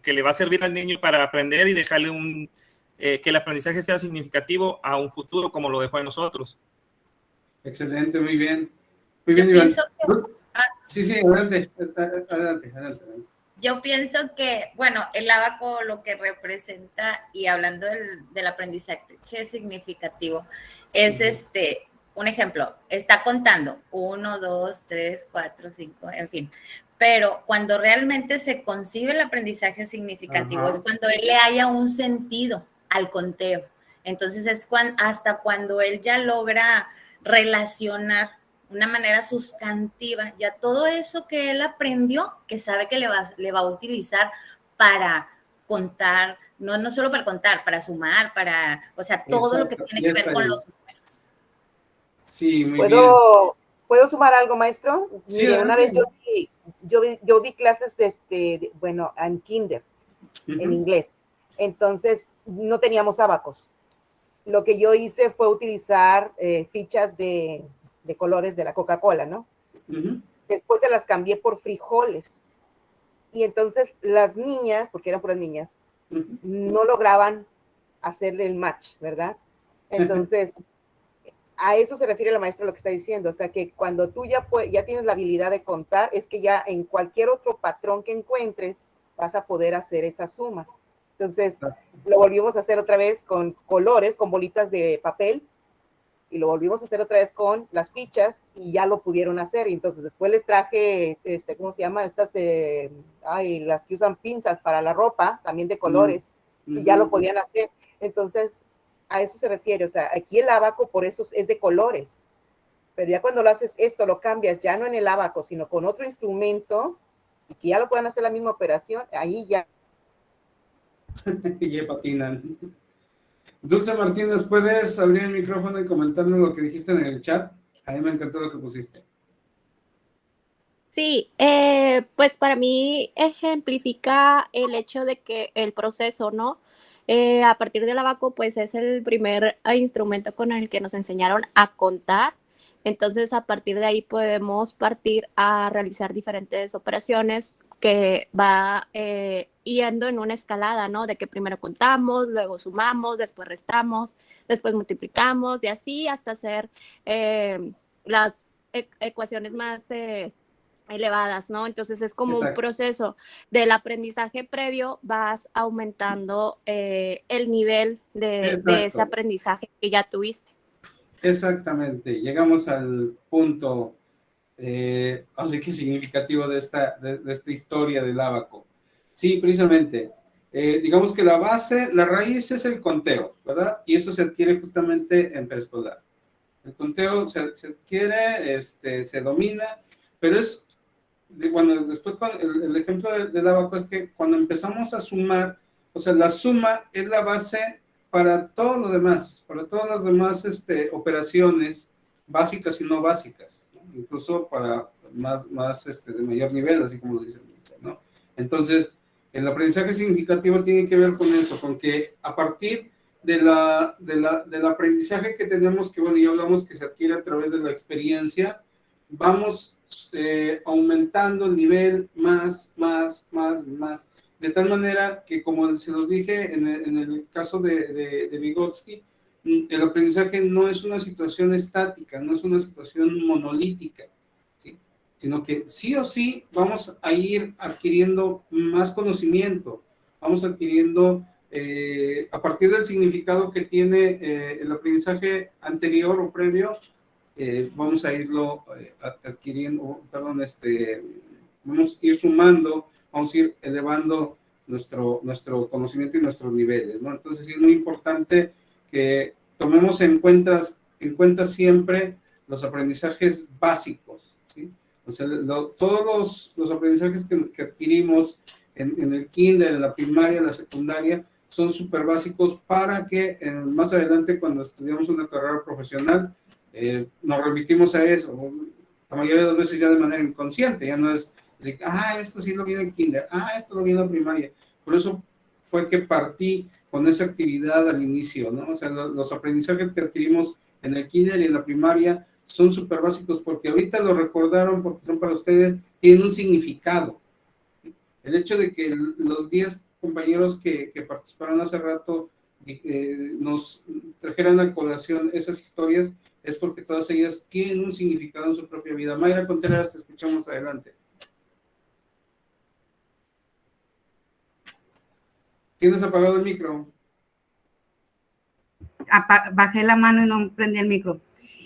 le va a servir al niño para aprender y dejarle que el aprendizaje sea significativo a un futuro como lo dejó en nosotros. Excelente, muy bien. Muy bien, Iván. Sí, adelante. Yo pienso que, bueno, el ábaco lo que representa, y hablando del aprendizaje significativo, es un ejemplo, está contando 1, 2, 3, 4, 5, en fin. Pero cuando realmente se concibe el aprendizaje significativo es cuando él le haya un sentido al conteo. Entonces es hasta cuando él ya logra relacionar de una manera sustantiva ya todo eso que él aprendió, que sabe que le va a utilizar para contar, no solo para contar, para sumar, o sea, todo lo que tiene que ver con los números. Sí, muy bien. ¿Puedo sumar algo, maestro? Sí, mire, una vez yo di clases, en kinder, en inglés. Entonces, no teníamos ábacos. Lo que yo hice fue utilizar fichas de colores de la Coca-Cola, ¿no? Después se las cambié por frijoles. Y entonces las niñas, porque eran puras niñas, no lograban hacerle el match, ¿verdad? Entonces, a eso se refiere la maestra lo que está diciendo. O sea, que cuando tú ya tienes la habilidad de contar, es que ya en cualquier otro patrón que encuentres, vas a poder hacer esa suma. Entonces, lo volvimos a hacer otra vez con colores, con bolitas de papel, y lo volvimos a hacer otra vez con las fichas, y ya lo pudieron hacer. Y entonces después les traje, ¿cómo se llama? Las que usan pinzas para la ropa, también de colores, y ya lo podían hacer. Entonces, a eso se refiere. O sea, aquí el ábaco por eso es de colores. Pero ya cuando lo haces esto, lo cambias ya no en el ábaco, sino con otro instrumento, y que ya lo puedan hacer la misma operación, ahí ya. Ya patinan. Dulce Martínez, ¿puedes abrir el micrófono y comentarnos lo que dijiste en el chat? A mí me encantó lo que pusiste. Sí, pues para mí ejemplifica el hecho de que el proceso, ¿no? A partir del ábaco, pues es el primer instrumento con el que nos enseñaron a contar. Entonces, a partir de ahí podemos partir a realizar diferentes operaciones que va yendo en una escalada, ¿no? De que primero contamos, luego sumamos, después restamos, después multiplicamos y así hasta hacer las ecuaciones más elevadas, ¿no? Entonces es como un proceso del aprendizaje previo, vas aumentando el nivel de ese aprendizaje que ya tuviste. Exactamente, llegamos al punto así que significativo de esta historia del ábaco. Sí, precisamente, digamos que la base, la raíz es el conteo, ¿verdad? Y eso se adquiere justamente en preescolar. El conteo se adquiere, se domina, pero es, bueno, después el ejemplo del ábaco es que cuando empezamos a sumar, o sea, la suma es la base para todo lo demás, para todas las demás operaciones básicas y no básicas, ¿no? Incluso para más de mayor nivel, así como lo dicen, ¿no? Entonces, el aprendizaje significativo tiene que ver con eso, con que a partir del aprendizaje que tenemos, que bueno, ya hablamos que se adquiere a través de la experiencia, vamos aumentando el nivel más, de tal manera que, como se los dije en el caso de Vygotsky, el aprendizaje no es una situación estática, no es una situación monolítica, ¿sí? Sino que sí o sí vamos a ir adquiriendo más conocimiento, vamos adquiriendo, a partir del significado que tiene el aprendizaje anterior o previo, vamos a irlo adquiriendo, perdón, vamos a ir sumando, vamos a ir elevando nuestro conocimiento y nuestros niveles, ¿no? Entonces es muy importante que tomemos en cuenta siempre los aprendizajes básicos, ¿sí? O sea, todos los aprendizajes que adquirimos en el kinder, en la primaria, en la secundaria, son súper básicos para que más adelante, cuando estudiamos una carrera profesional, nos remitimos a eso. La mayoría de las veces ya de manera inconsciente, ya no es decir, esto sí lo vi en el kinder, esto lo vi en la primaria. Por eso fue que partí con esa actividad al inicio, ¿no? O sea, los aprendizajes que adquirimos en el kinder y en la primaria son súper básicos, porque ahorita lo recordaron, porque son para ustedes, tienen un significado. El hecho de que los 10 compañeros que participaron hace rato nos trajeran a colación esas historias, es porque todas ellas tienen un significado en su propia vida. Mayra Contreras, te escuchamos adelante. ¿Tienes apagado el micro? Bajé la mano y no prendí el micro.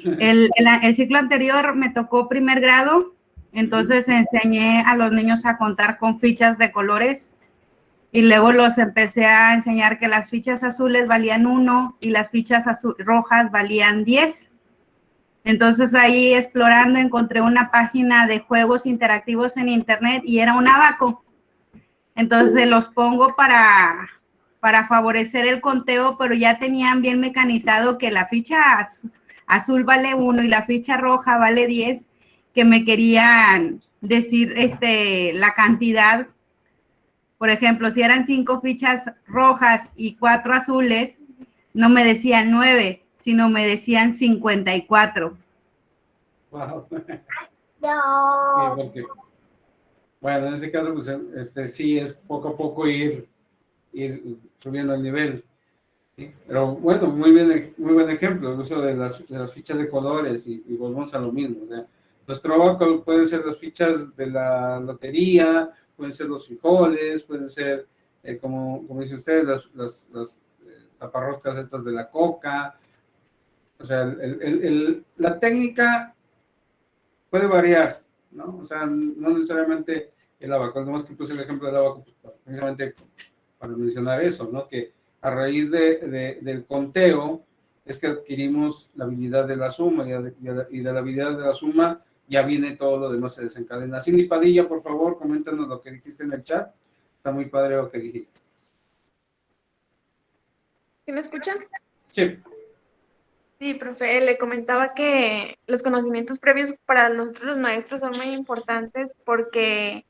El ciclo anterior me tocó primer grado, entonces enseñé a los niños a contar con fichas de colores y luego los empecé a enseñar que las fichas azules valían 1 y las fichas rojas valían 10. Entonces ahí explorando encontré una página de juegos interactivos en internet y era un abaco. Entonces los pongo para favorecer el conteo, pero ya tenían bien mecanizado que la ficha azul vale 1 y la ficha roja vale 10, que me querían decir la cantidad. Por ejemplo, si eran 5 fichas rojas y 4 azules, no me decían 9, sino me decían 54. Wow. No. Sí, porque, bueno, en ese caso, pues, sí es poco a poco ir subiendo el nivel. ¿Sí? Pero bueno, muy buen ejemplo, el uso de las fichas de colores y volvemos a lo mismo. O sea, nuestro abaco pueden ser las fichas de la lotería, pueden ser los frijoles, pueden ser, como dice usted, las taparroscas estas de la coca. O sea, la técnica puede variar, ¿no? O sea, no necesariamente el abaco, además que puse el ejemplo del abaco precisamente para mencionar eso, ¿no? Que a raíz del conteo es que adquirimos la habilidad de la suma y de la habilidad de la suma ya viene todo lo demás, se desencadena. Cindy Padilla, por favor, coméntanos lo que dijiste en el chat. Está muy padre lo que dijiste. ¿Sí me escuchan? Sí. Sí, profe, le comentaba que los conocimientos previos para nosotros los maestros son muy importantes porque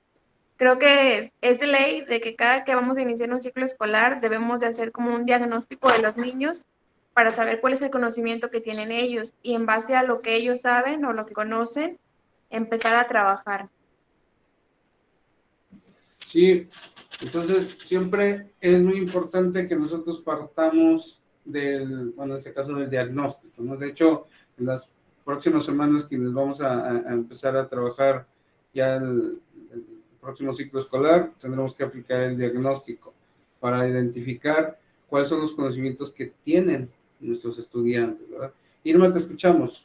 creo que es de ley de que cada que vamos a iniciar un ciclo escolar debemos de hacer como un diagnóstico de los niños para saber cuál es el conocimiento que tienen ellos y en base a lo que ellos saben o lo que conocen, empezar a trabajar. Sí, entonces siempre es muy importante que nosotros partamos en este caso del diagnóstico, ¿no? De hecho, en las próximas semanas quienes vamos a empezar a trabajar ya el próximo ciclo escolar, tendremos que aplicar el diagnóstico para identificar cuáles son los conocimientos que tienen nuestros estudiantes, ¿verdad? Irma, te escuchamos.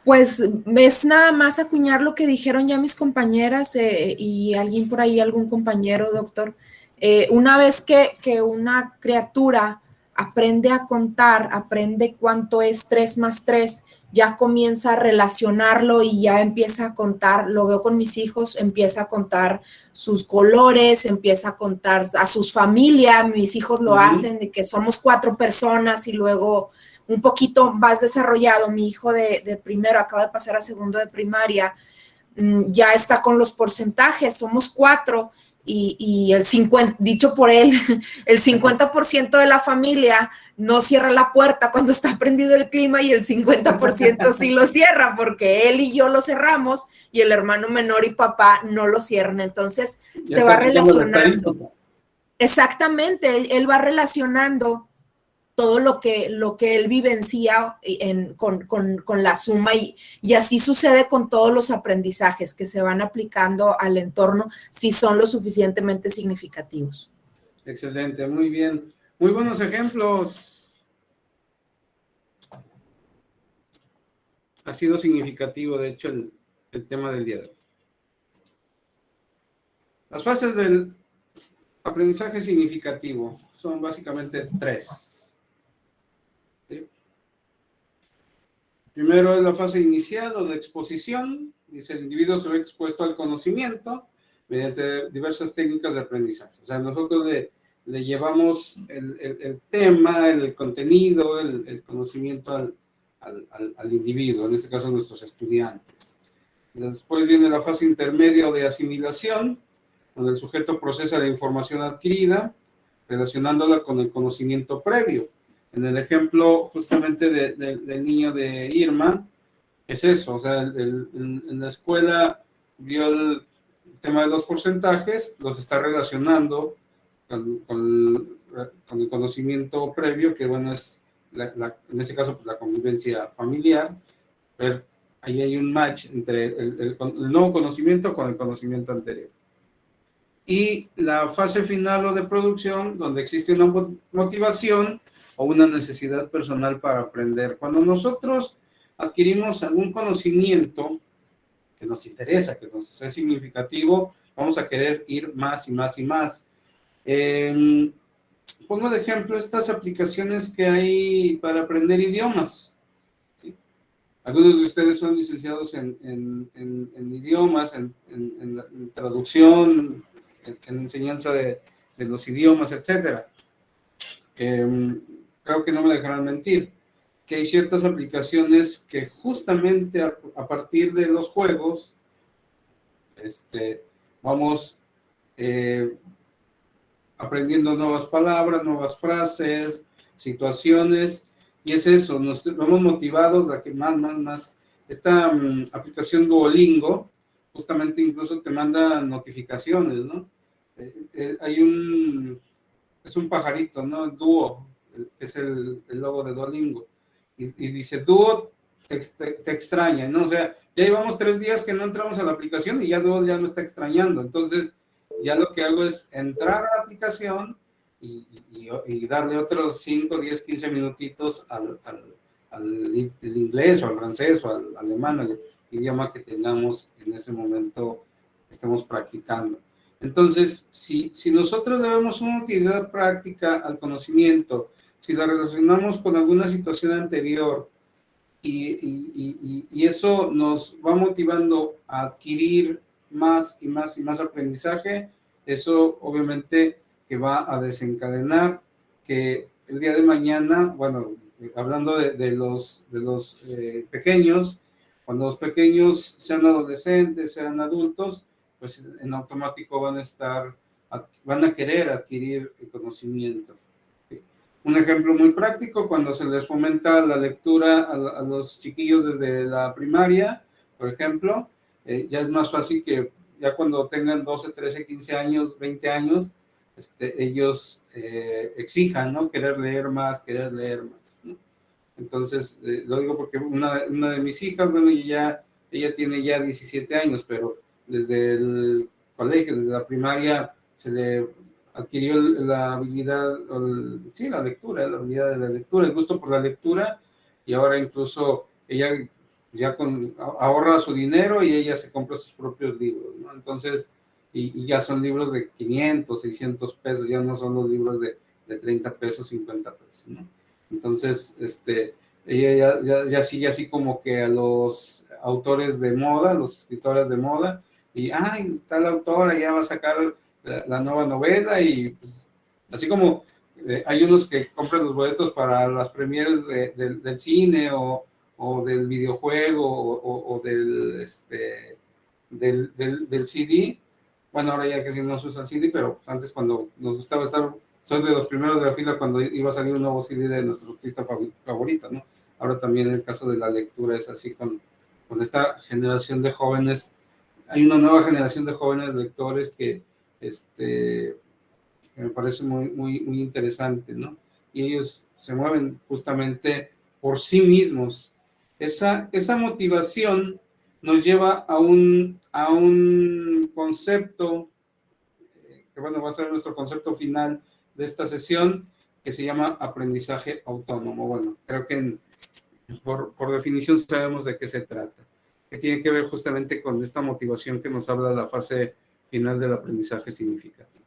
Pues es nada más acuñar lo que dijeron ya mis compañeras y alguien por ahí, algún compañero, doctor. Una vez que una criatura aprende a contar, aprende cuánto es 3 más 3, ya comienza a relacionarlo y ya empieza a contar, lo veo con mis hijos, empieza a contar sus colores, empieza a contar a sus familias, mis hijos lo hacen, de que somos 4 personas y luego un poquito más desarrollado, mi hijo de primero acaba de pasar a segundo de primaria, ya está con los porcentajes, somos 4 y el 50, dicho por él, el 50% de la familia no cierra la puerta cuando está prendido el clima y el 50% sí lo cierra, porque él y yo lo cerramos y el hermano menor y papá no lo cierran, entonces ya se va relacionando. Exactamente, él va relacionando todo lo que él vivencia con la suma y así sucede con todos los aprendizajes que se van aplicando al entorno si son lo suficientemente significativos. Excelente, muy bien. Muy buenos ejemplos. Ha sido significativo, de hecho, el tema del día de hoy. Las fases del aprendizaje significativo son básicamente 3. ¿Sí? Primero es la fase inicial o de exposición. Dice, el individuo se ve expuesto al conocimiento mediante diversas técnicas de aprendizaje. O sea, nosotros le llevamos el tema, el contenido, el conocimiento al individuo, en este caso nuestros estudiantes. Después viene la fase intermedia o de asimilación, donde el sujeto procesa la información adquirida, relacionándola con el conocimiento previo. En el ejemplo justamente del niño de Irma, es eso, o sea, en la escuela vio el tema de los porcentajes, los está relacionando con el conocimiento previo, que bueno, es en este caso pues, la convivencia familiar, pero ahí hay un match entre el nuevo conocimiento con el conocimiento anterior. Y la fase final o de producción, donde existe una motivación o una necesidad personal para aprender. Cuando nosotros adquirimos algún conocimiento que nos interesa, que nos es significativo, vamos a querer ir más y más y más. Pongo de ejemplo estas aplicaciones que hay para aprender idiomas. ¿Sí? Algunos de ustedes son licenciados en idiomas, en traducción, en enseñanza de los idiomas, etcétera. Creo que no me dejarán mentir, que hay ciertas aplicaciones que justamente a partir de los juegos, vamos aprendiendo nuevas palabras, nuevas frases, situaciones, y es eso, nos vemos motivados a que más. Esta aplicación Duolingo, justamente incluso te manda notificaciones, ¿no? Es un pajarito, ¿no? Duo, que es el logo de Duolingo, y dice, Duo te extraña, ¿no? O sea, ya llevamos 3 días que no entramos a la aplicación y ya Duo ya me está extrañando, entonces ya lo que hago es entrar a la aplicación y darle otros 5, 10, 15 minutitos al inglés o al francés o al alemán, al idioma que tengamos en ese momento, estemos practicando. Entonces, si nosotros le damos una utilidad práctica al conocimiento, si la relacionamos con alguna situación anterior y eso nos va motivando a adquirir más y más y más aprendizaje, eso obviamente que va a desencadenar que el día de mañana, bueno, hablando de los pequeños, cuando los pequeños sean adolescentes, sean adultos, pues en automático van a querer adquirir el conocimiento. Un ejemplo muy práctico, cuando se les fomenta la lectura a los chiquillos desde la primaria, por ejemplo, ya es más fácil que ya cuando tengan 12, 13, 15 años, 20 años, ellos exijan, ¿no? Querer leer más, ¿no? Entonces, lo digo porque una de mis hijas, bueno, ella tiene ya 17 años, pero desde el colegio, desde la primaria, se le adquirió la habilidad, la lectura, la habilidad de la lectura, el gusto por la lectura, y ahora incluso ella ya ahorra su dinero y ella se compra sus propios libros, ¿no? Entonces, y ya son libros de 500, 600 pesos, ya no son los libros de 30 pesos, 50 pesos, ¿no? Entonces, ella ya sigue así como que a los autores de moda, los escritores de moda, y, tal autora ya va a sacar la nueva novela, y pues, así como hay unos que compran los boletos para las premieres del cine o del videojuego o del CD. Bueno, ahora ya casi no se usa CD, pero antes cuando nos gustaba soy de los primeros de la fila cuando iba a salir un nuevo CD de nuestro artista favorito, ¿no? Ahora también en el caso de la lectura es así con esta generación de jóvenes. Hay una nueva generación de jóvenes lectores que que me parece muy interesante, ¿no? Y ellos se mueven justamente por sí mismos. Esa motivación nos lleva a un concepto, que bueno, va a ser nuestro concepto final de esta sesión, que se llama aprendizaje autónomo. Bueno, creo que por definición sabemos de qué se trata, que tiene que ver justamente con esta motivación que nos habla la fase final del aprendizaje significativo.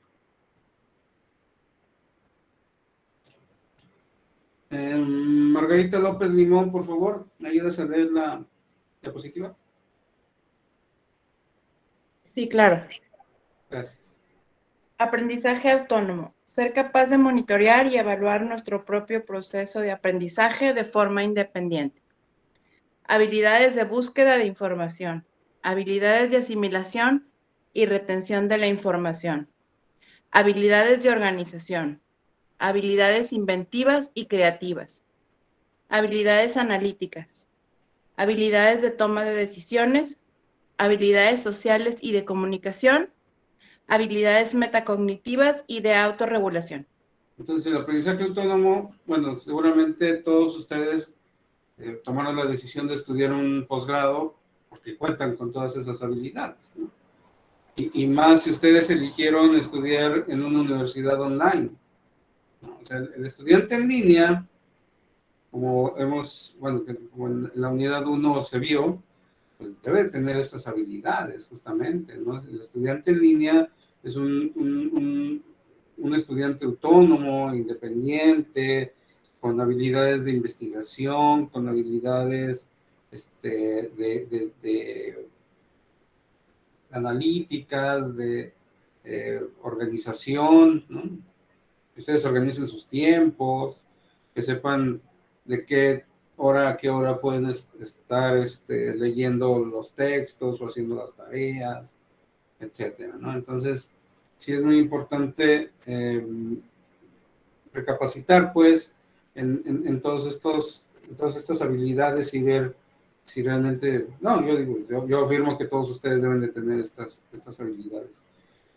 Margarita López Limón, por favor, ¿me ayudas a leer la diapositiva? Sí, claro. Gracias. Aprendizaje autónomo. Ser capaz de monitorear y evaluar nuestro propio proceso de aprendizaje de forma independiente. Habilidades de búsqueda de información. Habilidades de asimilación y retención de la información. Habilidades de organización. Habilidades inventivas y creativas. Habilidades analíticas. Habilidades de toma de decisiones. Habilidades sociales y de comunicación. Habilidades metacognitivas y de autorregulación. Entonces, el aprendizaje autónomo, bueno, seguramente todos ustedes tomaron la decisión de estudiar un posgrado porque cuentan con todas esas habilidades, ¿no? Y más si ustedes eligieron estudiar en una universidad online, ¿no? O sea, el estudiante en línea, como en la unidad 1 se vio, pues debe tener estas habilidades justamente, ¿no? El estudiante en línea es un estudiante autónomo, independiente, con habilidades de investigación, con habilidades de analíticas, de organización, ¿no? Que ustedes organicen sus tiempos, que sepan de qué hora a qué hora pueden estar leyendo los textos o haciendo las tareas, etcétera, ¿no? Entonces, sí es muy importante recapacitar, pues, en todas estas habilidades y ver si realmente, yo afirmo que todos ustedes deben de tener estas habilidades.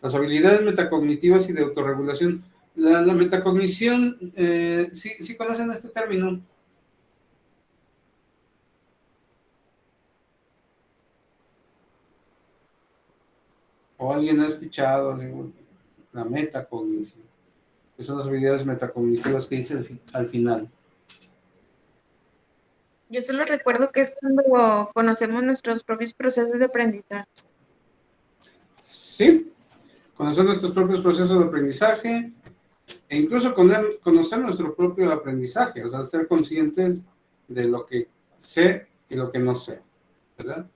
Las habilidades metacognitivas y de autorregulación. La metacognición, ¿sí conocen este término? ¿O alguien ha escuchado así, la metacognición? Que son las habilidades metacognitivas que dice al final. Yo solo recuerdo que es cuando conocemos nuestros propios procesos de aprendizaje. Sí, conocer nuestros propios procesos de aprendizaje e incluso conocer nuestro propio aprendizaje, o sea, ser conscientes de lo que sé y lo que no sé, ¿verdad?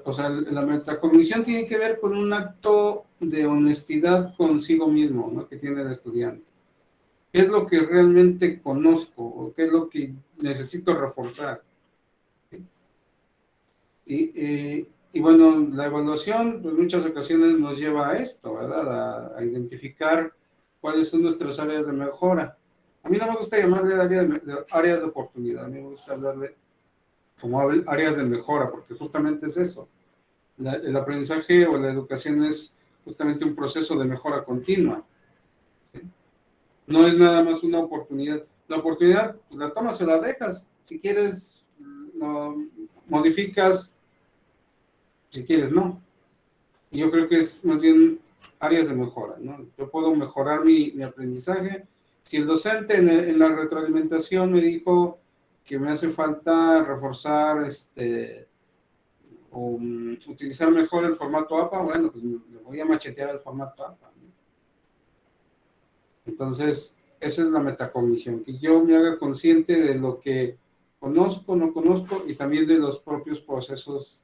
O sea, la metacognición tiene que ver con un acto de honestidad consigo mismo, ¿no? Que tiene el estudiante. ¿Qué es lo que realmente conozco o qué es lo que necesito reforzar? Y bueno, la evaluación, pues muchas ocasiones nos lleva a esto, ¿verdad? A identificar cuáles son nuestras áreas de mejora. A mí no me gusta llamarle áreas de oportunidad, a mí me gusta hablarle como áreas de mejora, porque justamente es eso. El aprendizaje o la educación es justamente un proceso de mejora continua. ¿Sí? No es nada más una oportunidad. La oportunidad, pues la tomas o la dejas. Si quieres, lo modificas. Si quieres, no. Y yo creo que es más bien áreas de mejora, ¿no? Yo puedo mejorar mi aprendizaje. Si el docente en la retroalimentación me dijo que me hace falta reforzar o utilizar mejor el formato APA, bueno, pues le voy a machetear el formato APA, ¿no? Entonces, esa es la metacognición, que yo me haga consciente de lo que conozco, no conozco, y también de los propios procesos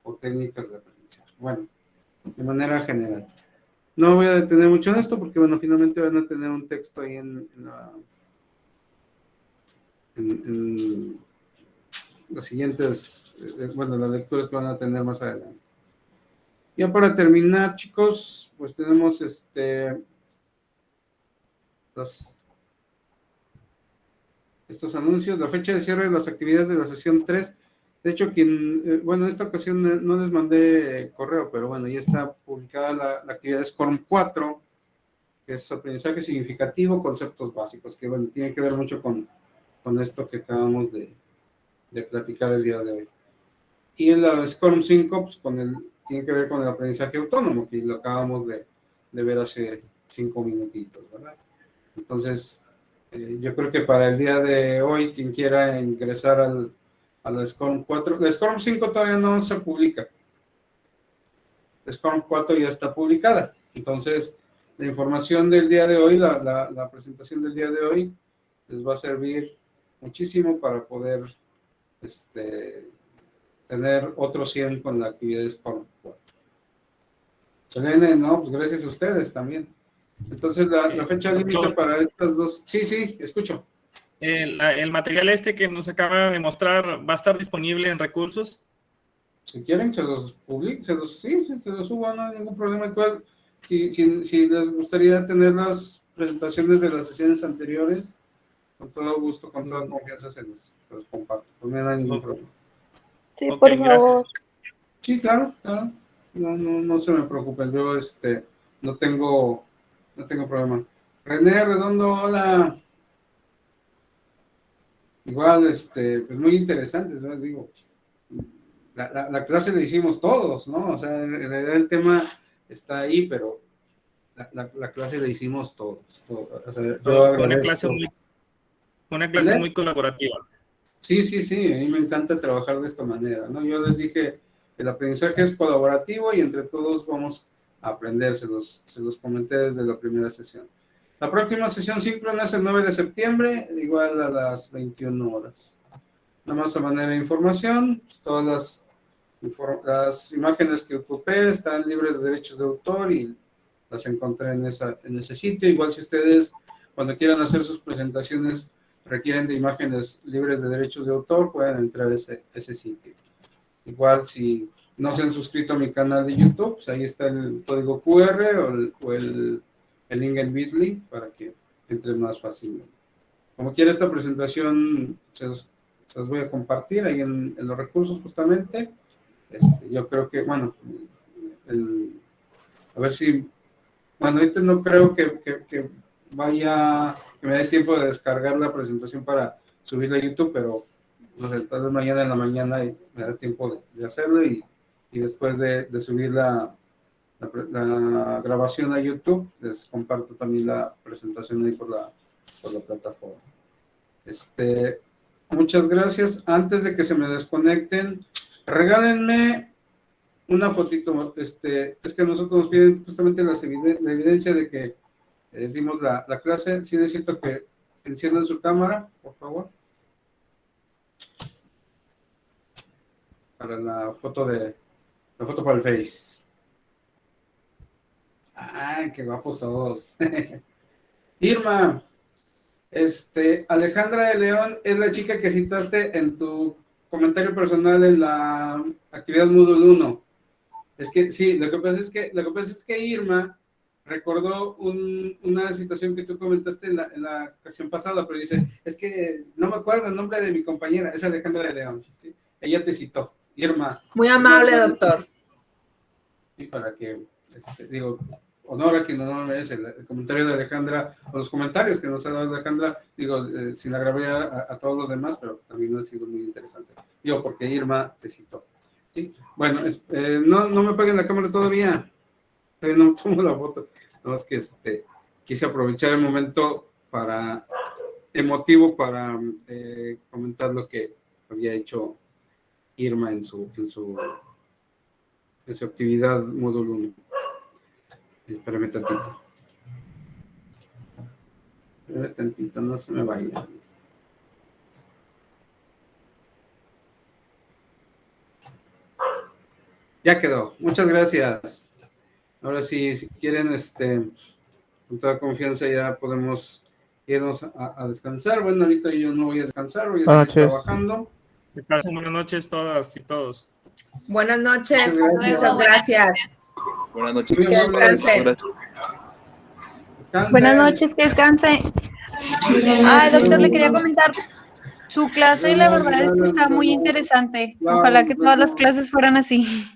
o técnicas de aprendizaje. Bueno, de manera general. No voy a detener mucho en esto, porque, bueno, finalmente van a tener un texto ahí en las siguientes, bueno, las lecturas que van a tener más adelante. Ya para terminar, chicos, pues tenemos estos anuncios, la fecha de cierre de las actividades de la sesión 3. De hecho, bueno, en esta ocasión no les mandé correo, pero bueno, ya está publicada la actividad SCORM 4. que es aprendizaje significativo, conceptos básicos, que bueno, tiene que ver mucho con esto que acabamos de platicar el día de hoy. Y en la SCORM 5, pues tiene que ver con el aprendizaje autónomo, que lo acabamos de ver hace 5 minutitos, ¿verdad? Entonces, yo creo que para el día de hoy, quien quiera ingresar a la SCORM 4, la SCORM 5 todavía no se publica. La SCORM 4 ya está publicada. Entonces, la información del día de hoy, la presentación del día de hoy, les va a servir muchísimo para poder tener otro 100 con la actividad SCORM 4. Selene, no, pues gracias a ustedes también. Entonces, la fecha límite para estas dos... Sí, escucho. El material que nos acaba de mostrar va a estar disponible en recursos. Si quieren, se los publico, se los subo, no hay ningún problema. Igual, si les gustaría tener las presentaciones de las sesiones anteriores, con todo gusto, con toda confianza se los comparto. Pues no hay ningún problema. Sí, por favor. Gracias. Sí, claro. No se me preocupen, yo no tengo problema. René Redondo, hola. Igual, pues muy interesantes, ¿no? Digo, la clase la hicimos todos, ¿no? O sea, en realidad el tema está ahí, pero la clase la hicimos todos. O sea, yo agradezco. Una clase muy colaborativa. Sí, a mí me encanta trabajar de esta manera, ¿no? Yo les dije, el aprendizaje es colaborativo y entre todos vamos a aprender, se los comenté desde la primera sesión. La próxima sesión síncrona es el 9 de septiembre, igual a las 21 horas. Nada más a manera de información, pues todas las imágenes que ocupé están libres de derechos de autor y las encontré en ese sitio. Igual si ustedes, cuando quieran hacer sus presentaciones, requieren de imágenes libres de derechos de autor, pueden entrar a ese sitio. Igual si no se han suscrito a mi canal de YouTube, pues ahí está el código QR o el link en Bitly para que entren más fácilmente. Como quiera, esta presentación se los voy a compartir ahí en los recursos justamente. Yo creo que, bueno, a ver si, bueno, ahorita no creo que me dé tiempo de descargar la presentación para subirla a YouTube, pero no sé, tal vez mañana en la mañana me da tiempo de hacerlo y después de subir la grabación a YouTube, les comparto también la presentación ahí por la plataforma. Muchas gracias. Antes de que se me desconecten, regálenme una fotito. Es que nosotros nos piden justamente la evidencia de que dimos la clase. Sí necesito que enciendan su cámara, por favor. Para la foto para el Face. ¡Ay, qué guapos todos! Irma, Alejandra de León es la chica que citaste en tu comentario personal en la actividad Moodle 1. Es que sí, lo que pasa es que Irma recordó una situación que tú comentaste en la ocasión pasada, pero dice, es que no me acuerdo el nombre de mi compañera, es Alejandra de León, ¿sí? Ella te citó, Irma. Muy amable, doctor. Y para que, digo, honor a quien honor merece, el comentario de Alejandra, o los comentarios que nos ha dado Alejandra, digo, sin agraviar a todos los demás, pero también ha sido muy interesante. Digo, porque Irma te citó. ¿Sí? Bueno, no me apaguen la cámara todavía no tomo la foto, no es que quise aprovechar el momento emotivo para comentar lo que había hecho Irma en su actividad módulo 1. Espérame tantito, no se me vaya. Ya quedó, muchas gracias. Ahora sí, si quieren, con toda confianza ya podemos irnos a descansar. Bueno, ahorita yo no voy a descansar, voy a seguir trabajando. Buenas noches todas y todos. Buenas noches, muchas gracias. Buenas noches. Que descansen. Buenas noches, que descanse. Doctor, le quería comentar, su clase la verdad es que está muy interesante. Ojalá que todas las clases fueran así.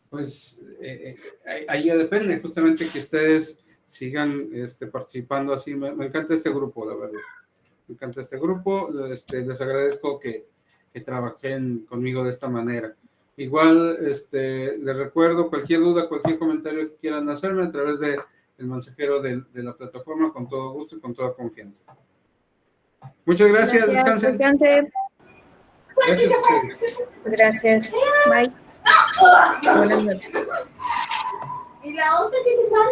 Pues ahí ya depende, justamente que ustedes sigan participando así. Me encanta este grupo, la verdad. Me encanta este grupo. Les agradezco que trabajen conmigo de esta manera. Igual, les recuerdo, cualquier duda, cualquier comentario que quieran hacerme a través del mensajero de la plataforma, con todo gusto y con toda confianza. Muchas gracias. Descansen. Descanse. Gracias. Gracias. Bye. Buenas noches. ¿Y la otra que te sale?